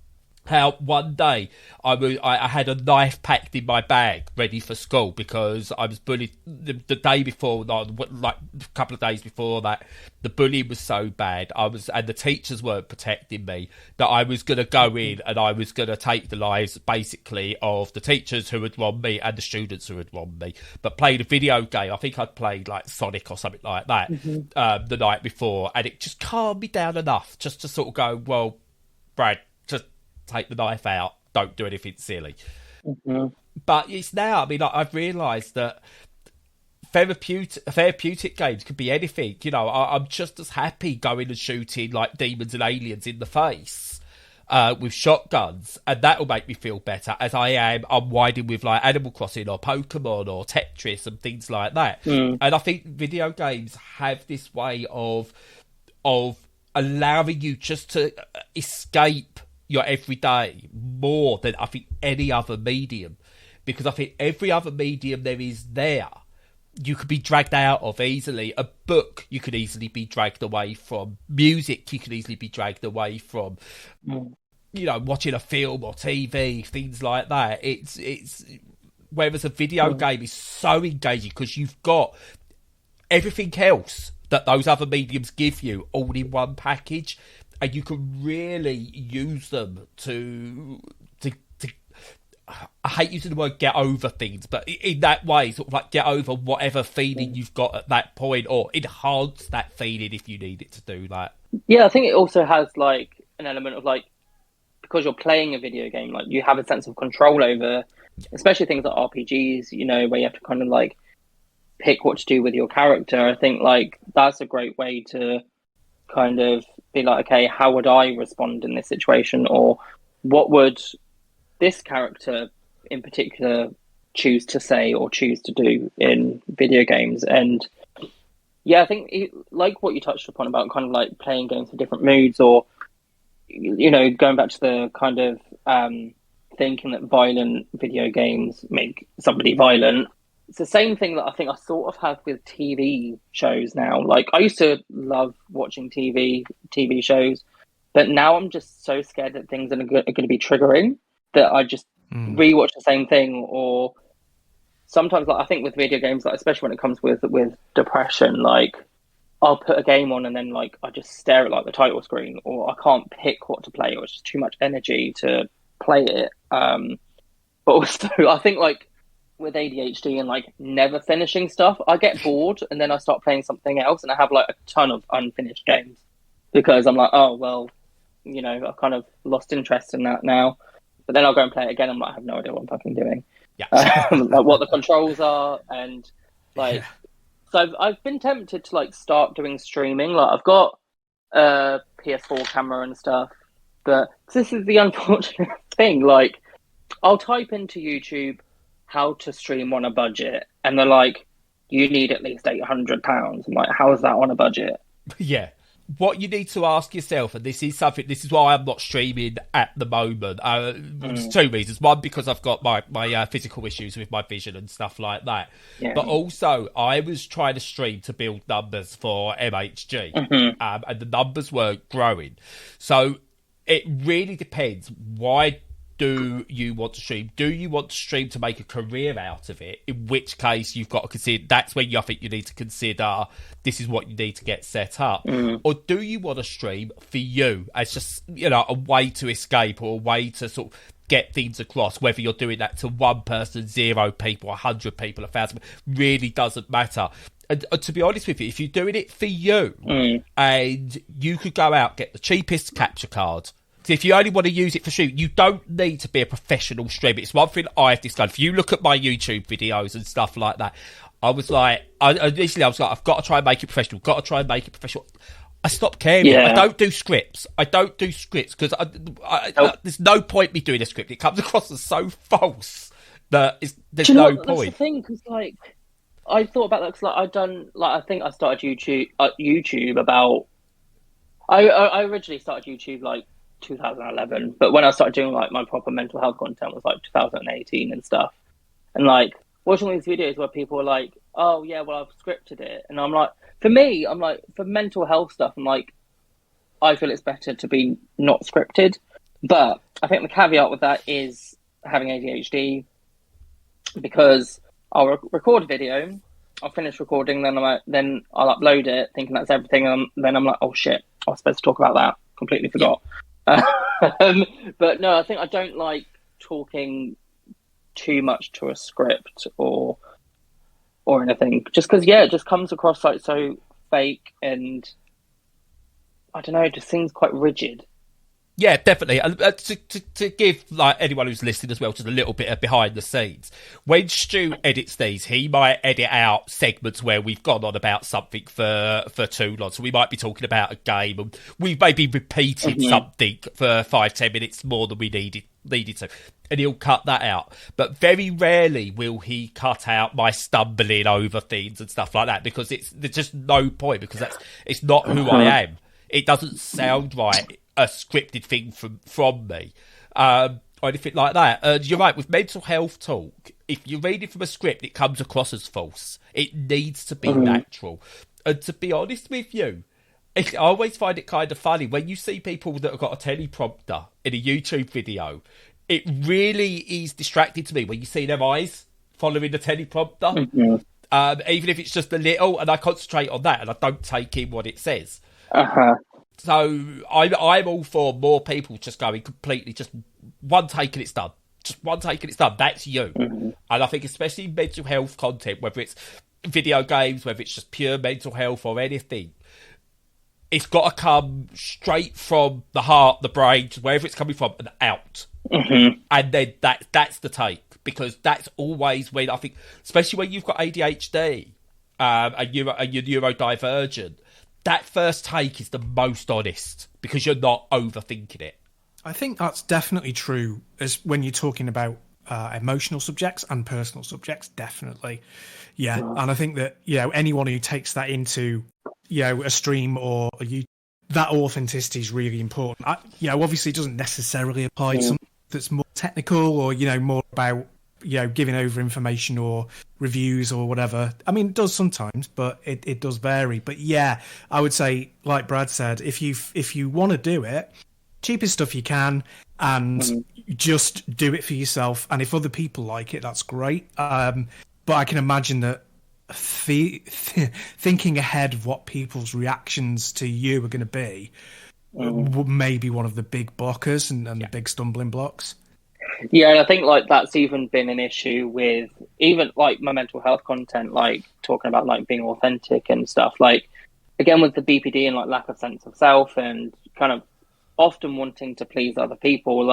A: how one day I had a knife packed in my bag ready for school because I was bullied the day before, like a couple of days before that. The bullying was so bad, and the teachers weren't protecting me, that I was going to go in and I was going to take the lives basically of the teachers who had wronged me and the students who had wronged me, but played a video game. I think I'd played like Sonic or something like that the night before, and it just calmed me down enough just to sort of go, well, Brad, just take the knife out, don't do anything silly. But it's now, I mean, I've realised that therapeutic games could be anything. You know, I'm just as happy going and shooting like demons and aliens in the face with shotguns, and that'll make me feel better, as I am unwinding with like Animal Crossing or Pokemon or Tetris and things like that. And I think video games have this way of allowing you just to escape your everyday more than I think any other medium, because I think every other medium you could be dragged out of easily. A book you could easily be dragged away from. Music you could easily be dragged away from. You know, watching a film or TV, things like that. It's whereas a video game is so engaging because you've got everything else that those other mediums give you all in one package. And you can really use them to I hate using the word get over things, but in that way, sort of like get over whatever feeling you've got at that point, or enhance that feeling if you need it to do that.
B: Yeah, I think it also has like an element of like, because you're playing a video game, like you have a sense of control over, especially things like RPGs, you know, where you have to kind of like pick what to do with your character. I think like that's a great way to kind of be like, okay, how would I respond in this situation, or what would this character in particular choose to say or choose to do in video games. And yeah, I think like what you touched upon about kind of like playing games for different moods, or you know, going back to the kind of thinking that violent video games make somebody violent. It's the same thing that I think I sort of have with TV shows now. Like, I used to love watching TV shows, but now I'm just so scared that things are going to be triggering that I just rewatch the same thing. Or sometimes, like, I think with video games, like, especially when it comes with depression, like, I'll put a game on and then, like, I just stare at, like, the title screen, or I can't pick what to play, or it's just too much energy to play it. But also, I think, like, with ADHD and like never finishing stuff, I get bored and then I start playing something else, and I have like a ton of unfinished games because I'm like, oh well, you know, I've kind of lost interest in that now. But then I'll go and play it again. I'm like, I have no idea what I'm fucking doing. Yeah, like what the controls are, and like, so I've been tempted to like start doing streaming. Like I've got a PS4 camera and stuff, but this is the unfortunate thing. Like I'll type into YouTube how to stream on a budget, and they're like, you need at least £800. I'm like, how is that on a budget?
A: Yeah. What you need to ask yourself, and this is why I'm not streaming at the moment. There's two reasons. One, because I've got my physical issues with my vision and stuff like that. Yeah. But also, I was trying to stream to build numbers for MHG, and the numbers weren't growing. So it really depends. Why do you want to stream? Do you want to stream to make a career out of it? In which case, you've got to consider, that's when I think you need to consider this is what you need to get set up. Or do you want to stream for you as just, a way to escape or a way to sort of get things across? Whether you're doing that to one person, 0 people, 100 people, 1,000, really doesn't matter. And to be honest with you, if you're doing it for you, and you could go out, get the cheapest capture card. So if you only want to use it for shooting, you don't need to be a professional streamer. It's one thing I've discovered. If you look at my YouTube videos and stuff like that, I was like, initially I was like, I've got to try and make it professional. Got to try and make it professional. I stopped caring. I don't do scripts. Because there's no point me doing a script. It comes across as so false that there's no point.
B: That's the thing, because I thought about that because I think I started YouTube about. I originally started YouTube 2011, but when I started doing my proper mental health content was 2018 and stuff, and watching all these videos where people are like, oh yeah, well I've scripted it, and I'm like, for me, for mental health stuff, I feel it's better to be not scripted, but I think the caveat with that is having ADHD, because I'll record a video, I'll finish recording, then I'll upload it thinking that's everything, and then I'm like, oh shit, I was supposed to talk about that, completely forgot. But no, I think I don't like talking too much to a script or anything, just because it just comes across so fake, and I don't know, it just seems quite rigid.
A: Yeah, definitely. To give anyone who's listening as well just a little bit of behind the scenes, when Stu edits these, he might edit out segments where we've gone on about something for too long. So we might be talking about a game, and we've maybe repeated something for 5-10 minutes more than we needed to, and he'll cut that out. But very rarely will he cut out my stumbling over things and stuff like that, because there's just no point, because it's not who I am. It doesn't sound right, a scripted thing from me, or anything like that. You're right, with mental health talk, if you read it from a script, it comes across as false. It needs to be natural. And to be honest with you, I always find it kind of funny when you see people that have got a teleprompter in a YouTube video. It really is distracting to me when you see their eyes following the teleprompter, even if it's just a little, and I concentrate on that and I don't take in what it says. So I'm all for more people just going completely, just one take and it's done. Just one take and it's done. That's you. And I think especially mental health content, whether it's video games, whether it's just pure mental health or anything, it's got to come straight from the heart, the brain, wherever it's coming from, and out. And then that's the take, because that's always when I think, especially when you've got ADHD and you're neurodivergent, that first take is the most honest, because you're not overthinking it.
C: I think that's definitely true as when you're talking about emotional subjects and personal subjects, definitely. Yeah. And I think that, anyone who takes that into, a stream or that authenticity is really important. Obviously it doesn't necessarily apply to something that's more technical or, more about, giving over information or reviews or whatever. I mean, it does sometimes, but it does vary. But yeah, I would say, like Brad said, if you want to do it, cheapest stuff you can, and just do it for yourself. And if other people like it, that's great. But I can imagine that thinking ahead of what people's reactions to you are going to be may be one of the big blockers and the big stumbling blocks.
B: Yeah, and I think that's even been an issue with even my mental health content, talking about being authentic and stuff. Again with the BPD and lack of sense of self and kind of often wanting to please other people.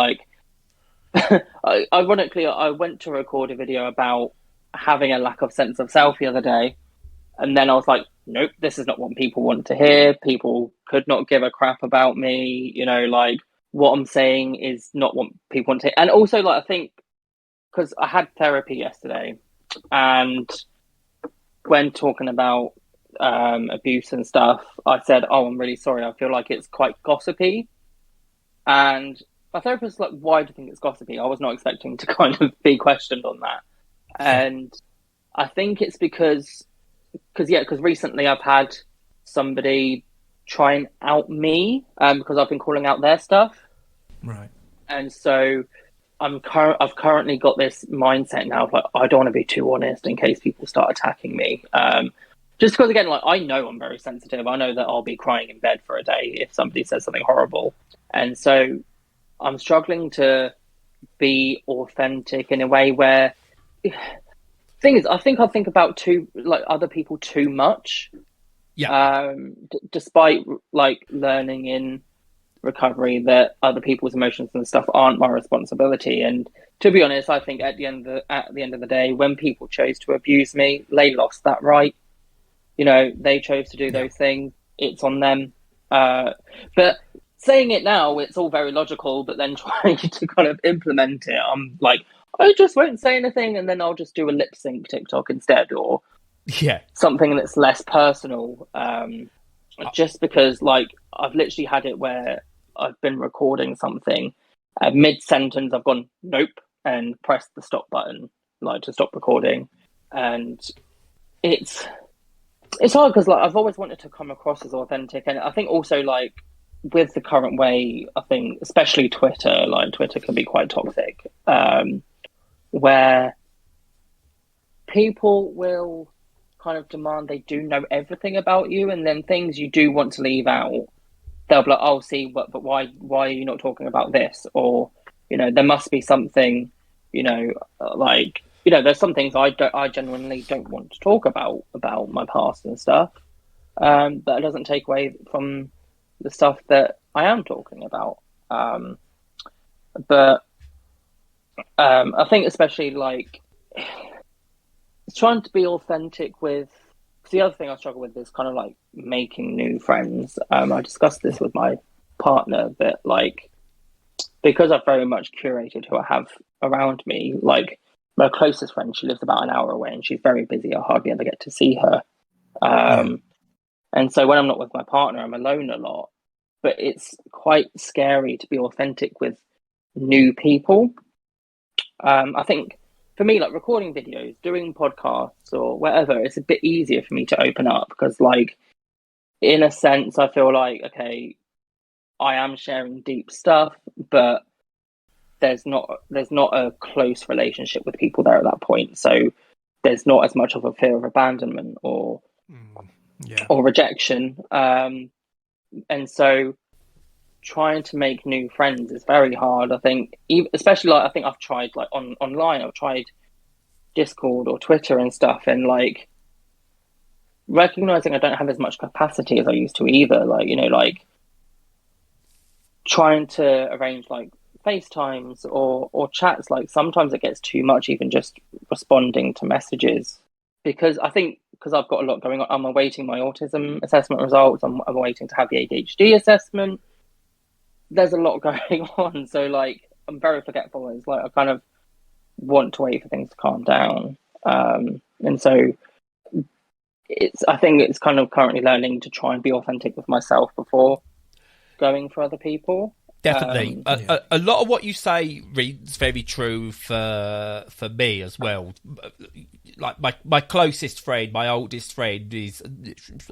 B: Ironically, I went to record a video about having a lack of sense of self the other day, and then I was like, nope, this is not what people want to hear. People could not give a crap about me. What I'm saying is not what people want to hear. And also, I think, because I had therapy yesterday, and when talking about abuse and stuff, I said, oh, I'm really sorry. I feel like it's quite gossipy. And my therapist was like, why do you think it's gossipy? I was not expecting to kind of be questioned on that. And I think it's because recently I've had somebody try and out me because I've been calling out their stuff.
C: Right.
B: And so I've currently got this mindset now of like, I don't want to be too honest in case people start attacking me. Just because, again, like, I know I'm very sensitive. I know that I'll be crying in bed for a day if somebody says something horrible. And so I'm struggling to be authentic in a way where, thing is, I think about other people too much.
A: Yeah.
B: Despite like learning in recovery that other people's emotions and stuff aren't my responsibility. And to be honest, I think at the end of the day, when people chose to abuse me, they lost that right. You know, they chose to do those things. It's on them. But saying it now, it's all very logical, but then trying to kind of implement it, I'm like, I just won't say anything, and then I'll just do a lip sync TikTok instead, or something that's less personal. Just because, like, I've literally had it where I've been recording something, mid-sentence I've gone, nope, and pressed the stop button, like, to stop recording. And it's hard because, like, I've always wanted to come across as authentic. And I think also, like, with the current way, I think, especially Twitter, like, Twitter can be quite toxic, where people will kind of demand they do know everything about you, and then things you do want to leave out, they'll be like, oh, see, but why are you not talking about this? Or, you know, there must be something, you know, like, you know, there's some things I genuinely don't want to talk about my past and stuff. But it doesn't take away from the stuff that I am talking about. But I think especially, like, trying to be authentic with, the other thing I struggle with is kind of like making new friends. I discussed this with my partner that, like, because I've very much curated who I have around me, like, my closest friend, she lives about an hour away and she's very busy. I hardly ever get to see her. And so when I'm not with my partner, I'm alone a lot. But it's quite scary to be authentic with new people. I think for me, like, recording videos, doing podcasts or whatever, it's a bit easier for me to open up because, like, in a sense, I feel like, okay, I am sharing deep stuff, but there's not a close relationship with people there at that point. So there's not as much of a fear of abandonment or rejection. And so trying to make new friends is very hard. I think, especially, like, I think I've tried, like, online, I've tried Discord or Twitter and stuff, and, like, recognizing I don't have as much capacity as I used to either. Like, you know, like, trying to arrange, like, FaceTimes or chats, like, sometimes it gets too much, even just responding to messages, because I think because I've got a lot going on, I'm awaiting my autism assessment results, I'm waiting to have the ADHD assessment. There's a lot going on, so, like, I'm very forgetful. It's like I kind of want to wait for things to calm down, and so I think it's kind of currently learning to try and be authentic with myself before going for other people.
A: Definitely. A lot of what you say reads very true for me as well. Like, my closest friend, my oldest friend, is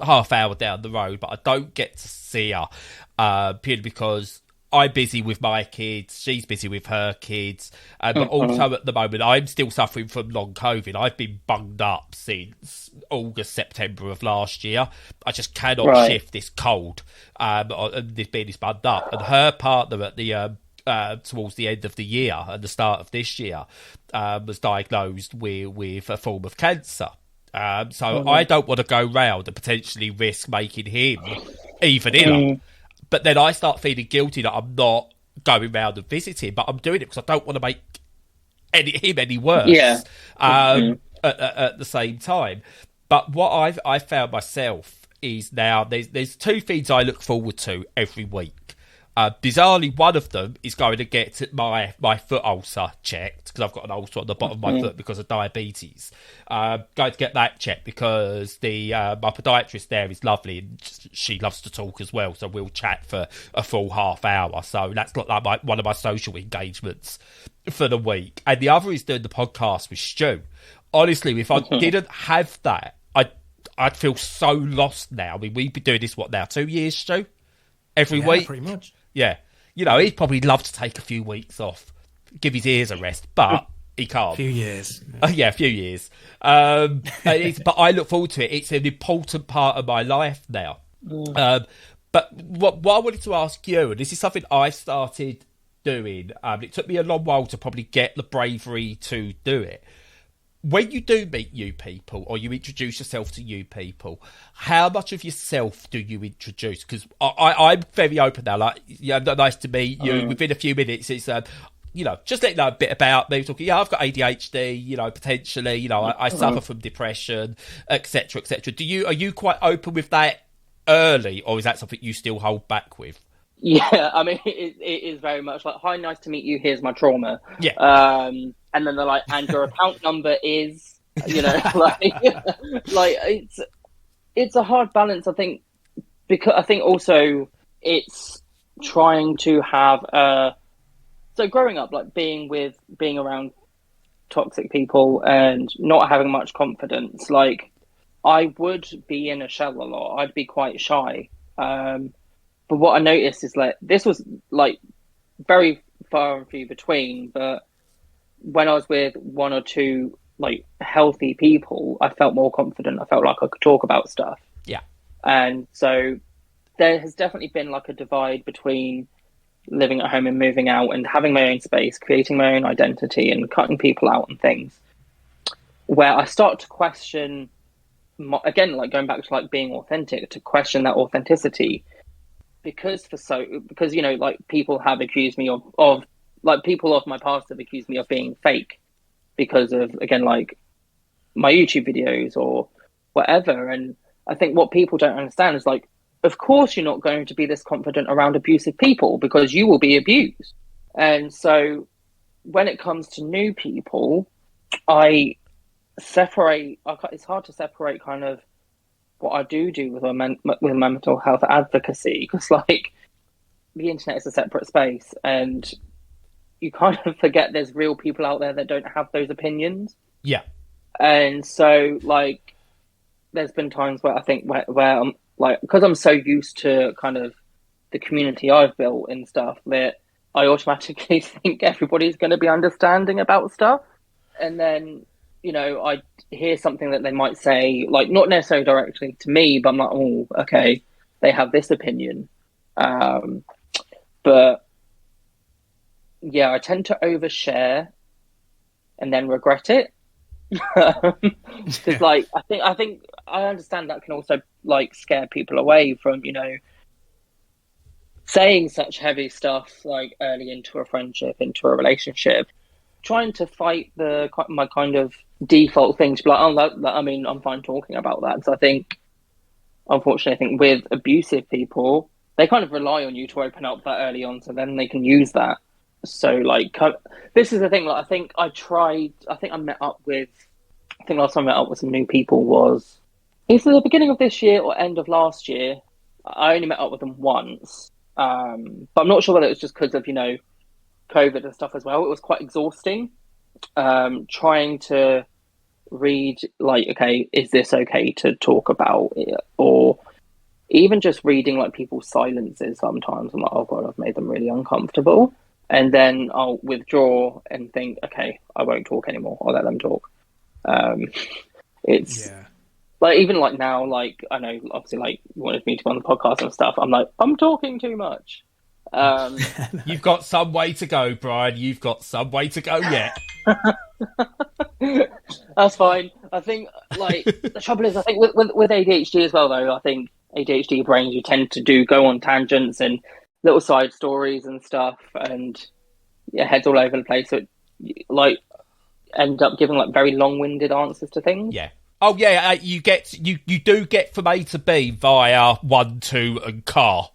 A: half hour down the road, but I don't get to see her purely because I'm busy with my kids, she's busy with her kids, but also at the moment I'm still suffering from long COVID. I've been bunged up since August, September of last year. I just cannot shift this cold, this being this bunged up. And her partner at the towards the end of the year and the start of this year was diagnosed with a form of cancer. So I don't want to go round and potentially risk making him even iller. But then I start feeling guilty that I'm not going round and visiting, but I'm doing it because I don't want to make him any worse at the same time. But what I've found myself is now there's two things I look forward to every week. Bizarrely, one of them is going to get my foot ulcer checked because I've got an ulcer on the bottom of my foot because of diabetes. Going to get that checked because my podiatrist there is lovely and she loves to talk as well. So we'll chat for a full half hour. So that's like one of my social engagements for the week. And the other is doing the podcast with Stu. Honestly, if I didn't have that, I'd feel so lost now. I mean, we've been doing this, 2 years, Stu? Every week?
C: Pretty much.
A: Yeah. he'd probably love to take a few weeks off, give his ears a rest, but he can't.
C: A few years.
A: A few years. But I look forward to it. It's an important part of my life now. But what I wanted to ask you, and this is something I started doing, it took me a long while to probably get the bravery to do it. When you do meet new people, or you introduce yourself to new people, how much of yourself do you introduce? Because I'm very open now. Like, nice to meet you. Within a few minutes, it's just let you know a bit about me. Talking, I've got ADHD. Potentially, I suffer from depression, etc., etc. Are you quite open with that early, or is that something you still hold back with?
B: Yeah, I mean, it is very much like, hi, nice to meet you. Here's my trauma.
A: Yeah.
B: And then they're like, and your account number is, like it's a hard balance, I think, because I think also it's trying to have so growing up, like being around toxic people and not having much confidence, like I would be in a shell a lot. I'd be quite shy. But what I noticed is like, this was like very far and few between, but when I was with one or two like healthy people, I felt more confident. I felt like I could talk about stuff.
A: Yeah.
B: And so there has definitely been like a divide between living at home and moving out and having my own space, creating my own identity and cutting people out and things, where I start to question, again, like going back to like being authentic, to question that authenticity. Because like people have accused me of like people of my past have accused me of being fake because of, again, like my YouTube videos or whatever. And I think what people don't understand is like, of course you're not going to be this confident around abusive people because you will be abused. And so when it comes to new people, it's hard to separate kind of what I do with my mental health advocacy, because like the internet is a separate space and you kind of forget there's real people out there that don't have those opinions.
A: Yeah.
B: And so like there's been times where I think where I'm like, because I'm so used to kind of the community I've built and stuff, that I automatically think everybody's going to be understanding about stuff. And then, I hear something that they might say, like not necessarily directly to me, but I'm like, oh, okay, they have this opinion. But yeah, I tend to overshare and then regret it. Because like I think I understand that can also like scare people away from saying such heavy stuff like early into a friendship, into a relationship, trying to fight my kind of default thing to be like, I'm fine talking about that. So I think, unfortunately, with abusive people, they kind of rely on you to open up that early on, so then they can use that. So like, this is the thing. Like, I think last time I met up with some new people was either the beginning of this year or end of last year. I only met up with them once, but I'm not sure whether it was just because of COVID and stuff as well. It was quite exhausting, trying to read like, okay, is this okay to talk about it? Or even just reading like people's silences sometimes. I'm like, oh God, I've made them really uncomfortable. And then I'll withdraw and think, okay, I won't talk anymore. I'll let them talk. It's like, even like now, like, I know obviously like you wanted me to be on the podcast and stuff. I'm like, I'm talking too much.
A: You've got some way to go, Brian. You've got some way to go yet.
B: That's fine. I think like the trouble is, I think with ADHD as well, though, I think ADHD brains, you tend to go on tangents and little side stories and stuff, and heads all over the place. So it, like, end up giving like very long-winded answers to things.
A: Yeah. Oh yeah. You do get from A to B via 1, 2, and car.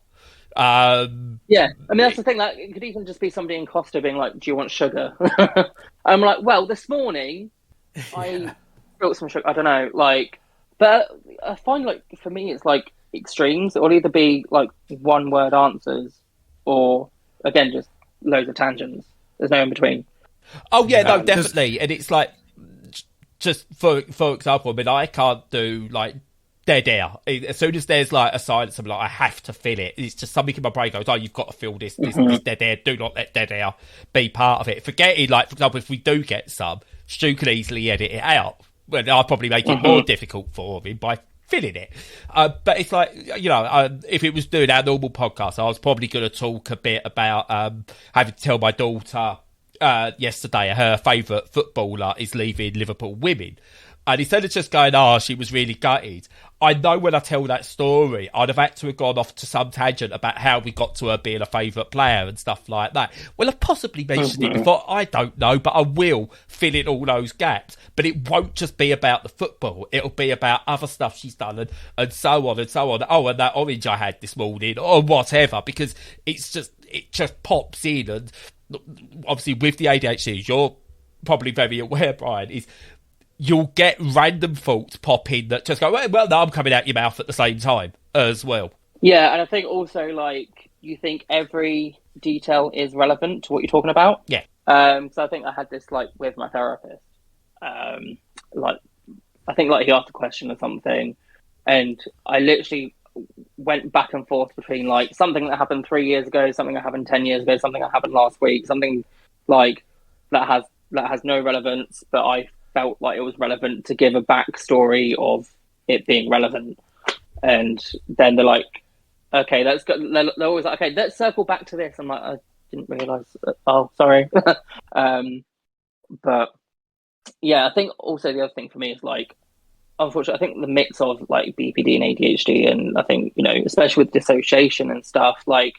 B: Yeah, I mean that's the thing. Like, it could even just be somebody in Costa being like, "Do you want sugar?" I'm like, "Well, this morning I built some sugar." I don't know, like, but I find like for me it's like extremes. It'll either be like one-word answers, or again just loads of tangents. There's no in between.
A: Oh yeah, no, definitely. And it's like, just for example, I mean, I can't do like dead air. As soon as there's like a silence, I'm like, I have to fill it. It's just something in my brain goes, oh, you've got to fill this dead air. Do not let dead air be part of it. Forgetting, like, for example, if we do get some, Stu can easily edit it out. Well, I'll probably make it more difficult for him by filling it. But it's like, you know, if it was doing our normal podcast, I was probably going to talk a bit about having to tell my daughter yesterday her favourite footballer is leaving Liverpool Women. And instead of just going, oh, she was really gutted, I know when I tell that story, I'd have had to have gone off to some tangent about how we got to her being a favourite player and stuff like that. Well, I've possibly mentioned it before, I don't know, but I will fill in all those gaps. But it won't just be about the football. It'll be about other stuff she's done and so on and so on. Oh, and that orange I had this morning or whatever, because it just pops in. And obviously with the ADHD, as you're probably very aware, Bryan, is you'll get random thoughts pop in that just go, well, no, I'm coming out your mouth at the same time as well.
B: Yeah, and I think also, like, you think every detail is relevant to what you're talking about.
A: Yeah.
B: So I think I had this, like, with my therapist. Like, I think, like, he asked a question or something, and I literally went back and forth between, like, something that happened 3 years ago, something that happened 10 years ago, something that happened last week, something, like, that has no relevance, but I felt like it was relevant to give a backstory of it being relevant. And then they're like, okay, let's go. They're always like, okay, let's circle back to this. I'm like, I didn't realise. Oh, sorry. But yeah, I think also the other thing for me is, like, unfortunately, I think the mix of, like, BPD and ADHD, and I think, you know, especially with dissociation and stuff, like,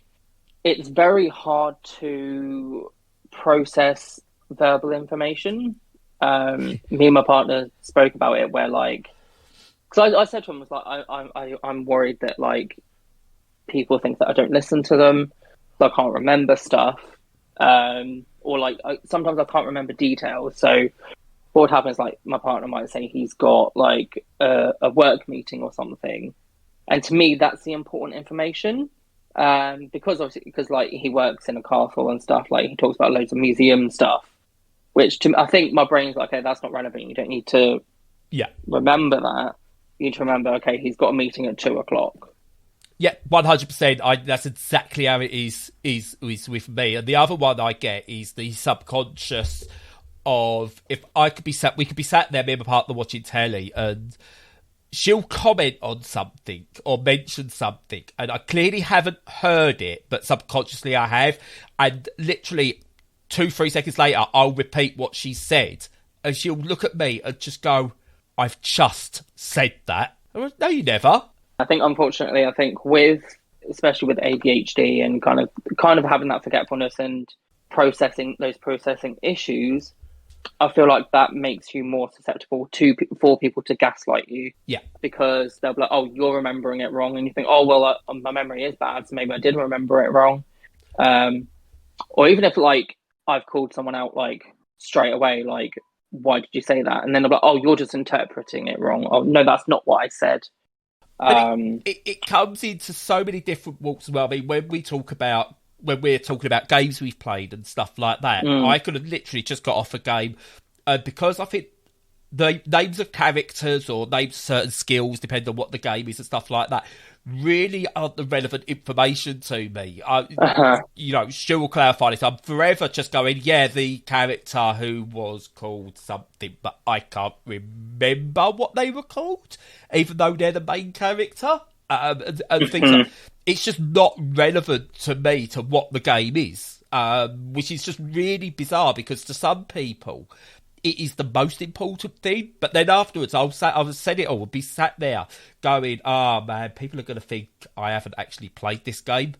B: it's very hard to process verbal information. Me and my partner spoke about it, where, like, because I said to him, was like, I'm worried that, like, people think that I don't listen to them, so I can't remember stuff, or, like, sometimes I can't remember details. So what would happen is, like, my partner might say he's got, like, a work meeting or something, and to me that's the important information, because obviously, because, like, he works in a castle and stuff, like, he talks about loads of museum stuff, which I think my brain's like, okay, that's not relevant. You don't need to remember that. You need to remember, okay, he's got a meeting at 2:00.
A: Yeah, 100%. That's exactly how it is with me. And the other one I get is the subconscious of, if we could be sat there, me and my partner watching telly, and she'll comment on something or mention something, and I clearly haven't heard it, but subconsciously I have, and literally 2-3 seconds later, I'll repeat what she said, and she'll look at me and just go, I've just said that. I went, no, you never.
B: I think, unfortunately, especially with ADHD and kind of having that forgetfulness and processing issues, I feel like that makes you more susceptible for people to gaslight you.
A: Yeah.
B: Because they'll be like, oh, you're remembering it wrong, and you think, oh, well, my memory is bad, so maybe I did remember it wrong. Or even if, like, I've called someone out, like, straight away, like, why did you say that? And then I'm like, oh, you're just interpreting it wrong. Oh, no, that's not what I said.
A: It comes into so many different walks as well. I mean, when we're talking about games we've played and stuff like that, I could have literally just got off a game, because I think the names of characters or names of certain skills, depending on what the game is and stuff like that, really aren't the relevant information to me. You know, Stu will clarify this. I'm forever just going, yeah, the character who was called something, but I can't remember what they were called, even though they're the main character. And things like, it's just not relevant to me to what the game is, which is just really bizarre, because to some people it is the most important thing, but then afterwards I'll said it all, will be sat there going, oh man, people are going to think I haven't actually played this game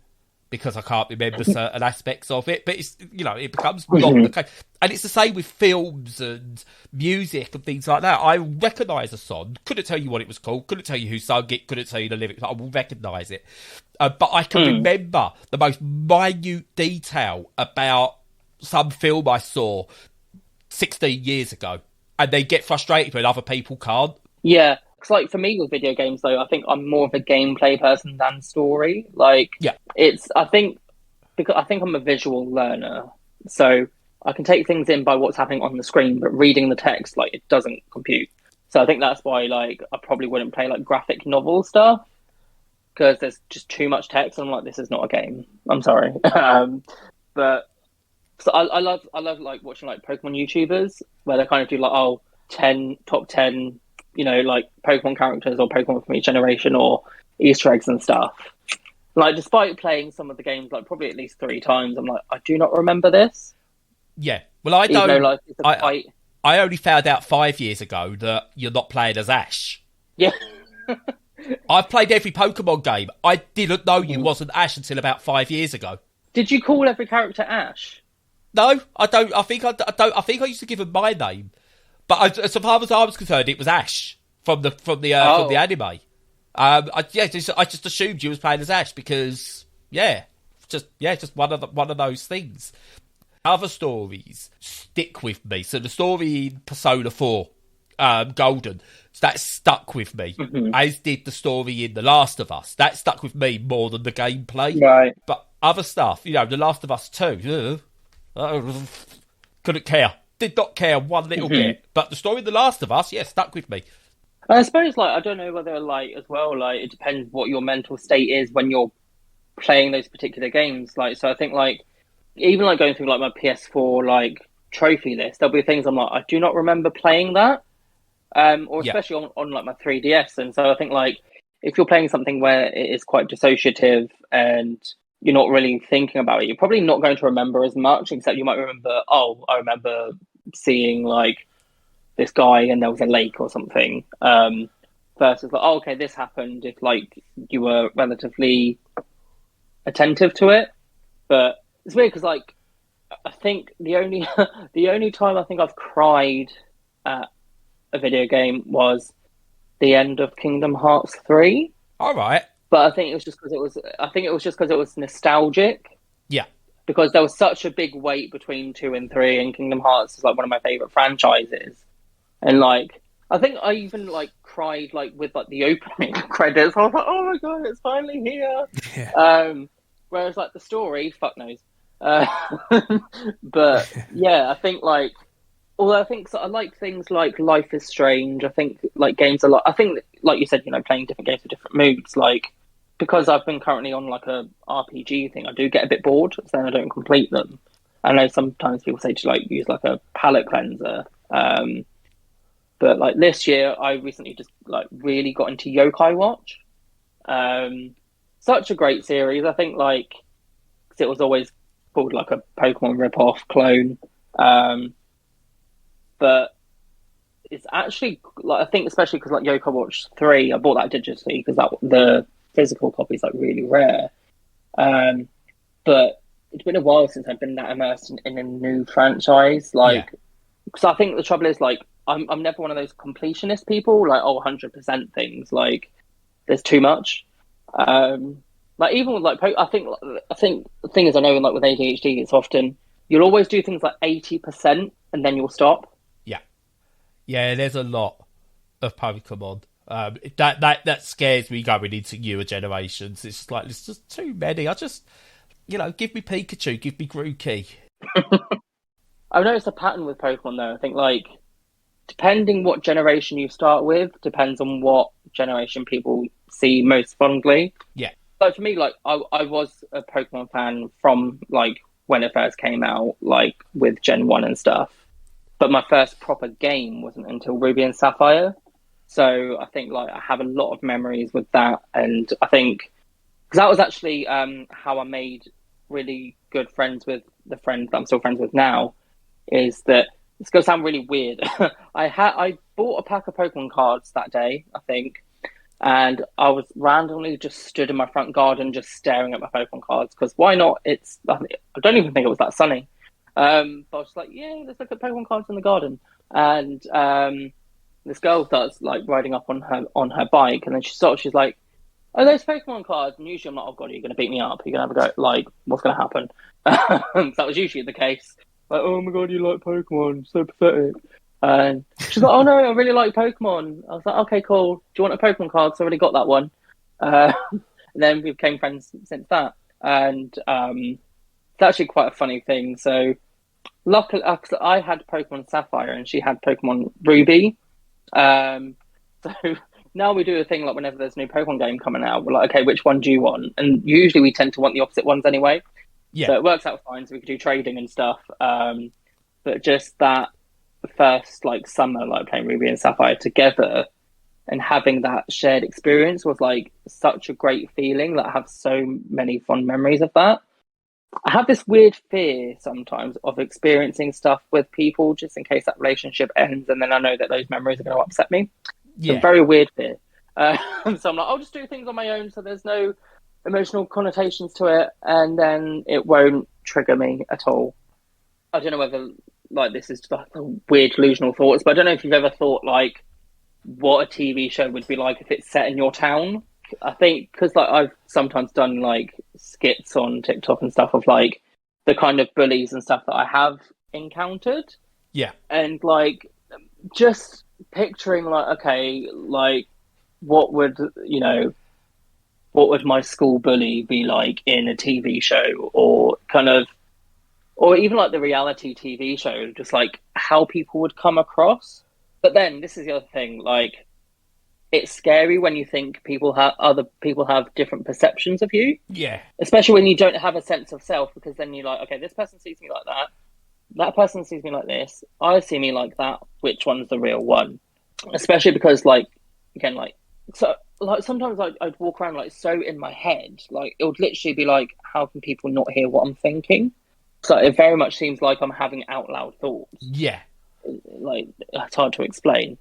A: because I can't remember certain aspects of it. But it's, you know, it becomes not the case. And it's the same with films and music and things like that. I recognise a song, couldn't tell you what it was called, couldn't tell you who sung it, couldn't tell you the lyrics, I will recognise it. But I can remember the most minute detail about some film I saw 16 years ago, and they get frustrated when other people can't.
B: Yeah, because, like, for me with video games, though, I think I'm more of a gameplay person than story. Like,
A: yeah,
B: I think I'm a visual learner, so I can take things in by what's happening on the screen, but reading the text, like, it doesn't compute. So I think that's why like I probably wouldn't play like graphic novel stuff because there's just too much text. I'm like, this is not a game. I'm sorry. But so I love like watching like Pokemon YouTubers where they kind of do like 10 top 10, you know, like Pokemon characters or Pokemon from each generation or Easter eggs and stuff. Like, despite playing some of the games like probably at least 3 times, I'm like, I do not remember this.
A: Yeah. Well, I
B: Even
A: don't.
B: though, like, it's a quite...
A: I only found out 5 years ago that you're not playing as Ash.
B: Yeah.
A: I've played every Pokemon game. I didn't know you wasn't Ash until about 5 years ago.
B: Did you call every character Ash?
A: No, I don't. I think I used to give him my name, but as far as I was concerned, it was Ash from the anime. I just assumed you was playing as Ash because just one of those things. Other stories stick with me. So the story in Persona 4, Golden, that stuck with me, as did the story in The Last of Us. That stuck with me more than the gameplay.
B: Right.
A: But other stuff, you know, The Last of Us 2, couldn't care. Did not care one little bit. But the story of The Last of Us, stuck with me.
B: I suppose, like, I don't know whether, like, as well, like, it depends what your mental state is when you're playing those particular games. Like, so I think, like, even, like, going through, like, my PS4, like, trophy list, there'll be things I'm like, I do not remember playing that. Or especially on, like, my 3DS. And so I think, like, if you're playing something where it is quite dissociative and you're not really thinking about it, you're probably not going to remember as much, except you might remember, I remember seeing, like, this guy and there was a lake or something, versus like, okay, this happened if like you were relatively attentive to it. But it's weird because like I think the only time I think I've cried at a video game was the end of Kingdom Hearts 3.
A: All right.
B: But I think it was just because it was nostalgic.
A: Yeah.
B: Because there was such a big wait between 2 and 3, and Kingdom Hearts is like one of my favorite franchises. And like, I think I even like cried like with like the opening credits. I was like, "Oh my god, it's finally here!" Yeah. Whereas like the story, fuck knows. But yeah, I think like, although I think I like things like Life is Strange. I think like games a lot. I think like you said, you know, playing different games with different moods. Like because I've been currently on like a RPG thing, I do get a bit bored, so then I don't complete them. I know sometimes people say to like use like a palate cleanser. But like this year, I recently just like really got into Yokai Watch. Such a great series. I think like 'cause it was always called like a Pokemon rip-off clone. But it's actually like I think especially because like Yokai Watch 3, I bought that digitally because the physical copy is like really rare. But it's been a while since I've been that immersed in a new franchise. Like, because I think the trouble is like. I'm never one of those completionist people, like 100% things. Like, there's too much. Like even with like, I think the thing is, I know like with ADHD, it's often you'll always do things like 80% and then you'll stop.
A: Yeah. There's a lot of Pokemon. That scares me going into newer generations. It's just like there's just too many. I just, you know, give me Pikachu, give me Grookey.
B: I've noticed a pattern with Pokemon though. I think like. Depending what generation you start with, depends on what generation people see most fondly.
A: Yeah.
B: So for me, like, I was a Pokemon fan from, like, when it first came out, like, with Gen 1 and stuff. But my first proper game wasn't until Ruby and Sapphire. So I think, like, I have a lot of memories with that. And I think... Because that was actually how I made really good friends with the friend that I'm still friends with now, is that... It's going to sound really weird. I bought a pack of Pokemon cards that day, I think, and I was randomly just stood in my front garden just staring at my Pokemon cards, because why not? I don't even think it was that sunny. But I was like, yeah, let's look at Pokemon cards in the garden. And this girl starts like riding up on her bike, and then she's like, oh, those Pokemon cards. And usually I'm like, oh god, are you going to beat me up? You're going to have a go? Like, what's going to happen? That was usually the case. Like, oh my god, you like Pokemon, so pathetic. And she's like, oh no, I really like Pokemon. I was like, okay, cool. Do you want a Pokemon card? So I already got that one. And then we became friends since that. And it's actually quite a funny thing. So luckily, I had Pokemon Sapphire and she had Pokemon Ruby. So now we do a thing like whenever there's a new Pokemon game coming out, we're like, okay, which one do you want? And usually we tend to want the opposite ones anyway.
A: Yeah.
B: So it works out fine. So we could do trading and stuff. But just that first like summer, like playing Ruby and Sapphire together and having that shared experience was like such a great feeling. That I have so many fond memories of that. I have this weird fear sometimes of experiencing stuff with people just in case that relationship ends and then I know that those memories are going to upset me.
A: Yeah.
B: It's a very weird fear. So I'm like, I'll just do things on my own so there's no emotional connotations to it and then it won't trigger me at all. I don't know whether like this is just like weird delusional thoughts, but I don't know if you've ever thought like what a TV show would be like if it's set in your town. I think because like I've sometimes done like skits on TikTok and stuff of like the kind of bullies and stuff that I have encountered.
A: Yeah.
B: And like just picturing like, okay, like what would my school bully be like in a TV show or even like the reality TV show, just like how people would come across. But then this is the other thing, like it's scary when you think other people have different perceptions of you.
A: Yeah.
B: Especially when you don't have a sense of self, because then you're like, okay, this person sees me like that. That person sees me like this. I see me like that. Which one's the real one? Especially because, like, again, like, so, like, sometimes I'd walk around, like, so in my head. Like, it would literally be like, how can people not hear what I'm thinking? So it very much seems like I'm having out loud thoughts.
A: Yeah.
B: Like, it's hard to explain.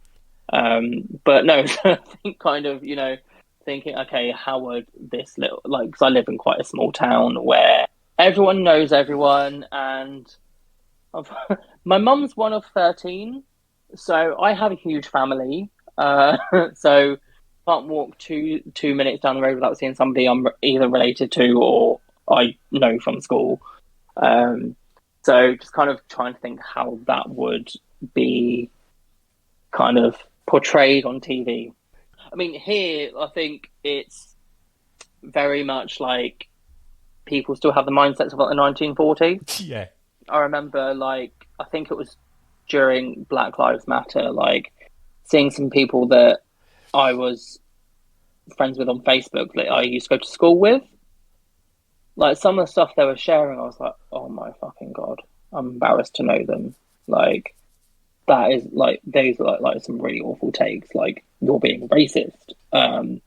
B: But no, I think kind of, thinking, okay, how would this little, like, because I live in quite a small town where everyone knows everyone, and my mum's one of 13, so I have a huge family. So can't walk two minutes down the road without seeing somebody I'm either related to or I know from school. So just kind of trying to think how that would be kind of portrayed on TV. I mean, here, I think it's very much like people still have the mindsets of like the 1940s.
A: Yeah.
B: I remember, like, I think it was during Black Lives Matter, like, seeing some people that I was friends with on Facebook that I used to go to school with. Like, some of the stuff they were sharing, I was like, oh my fucking God, I'm embarrassed to know them. Like, that is, like, those are, like some really awful takes. Like, you're being racist. And,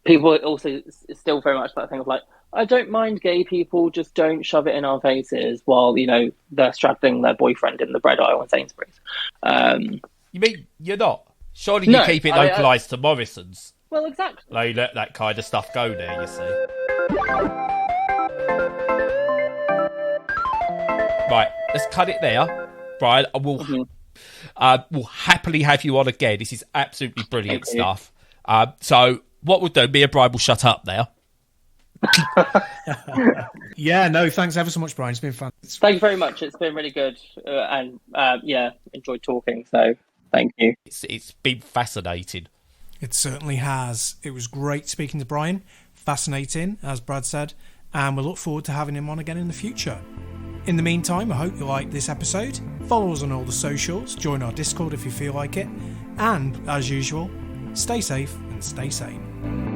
B: people also still very much that thing of, like, I don't mind gay people, just don't shove it in our faces while, they're straddling their boyfriend in the bread aisle in Sainsbury's.
A: You mean you're not? Surely
B: No,
A: you keep it localised to Morrison's.
B: Well, exactly.
A: Like, you let that kind of stuff go there, you see. Right, let's cut it there. Bryan, I will will happily have you on again. This is absolutely brilliant stuff. So what we'll do, me and Bryan will shut up now.
C: Yeah, no, thanks ever so much, Bryan. It's been fun.
B: Thank you very much. It's been really good. And enjoyed talking. So thank you.
A: It's been fascinating.
C: It certainly has. It was great speaking to Bryan. Fascinating, as Brad said. And we'll look forward to having him on again in the future. In the meantime, I hope you liked this episode. Follow us on all the socials. Join our Discord if you feel like it. And, as usual, stay safe and stay sane.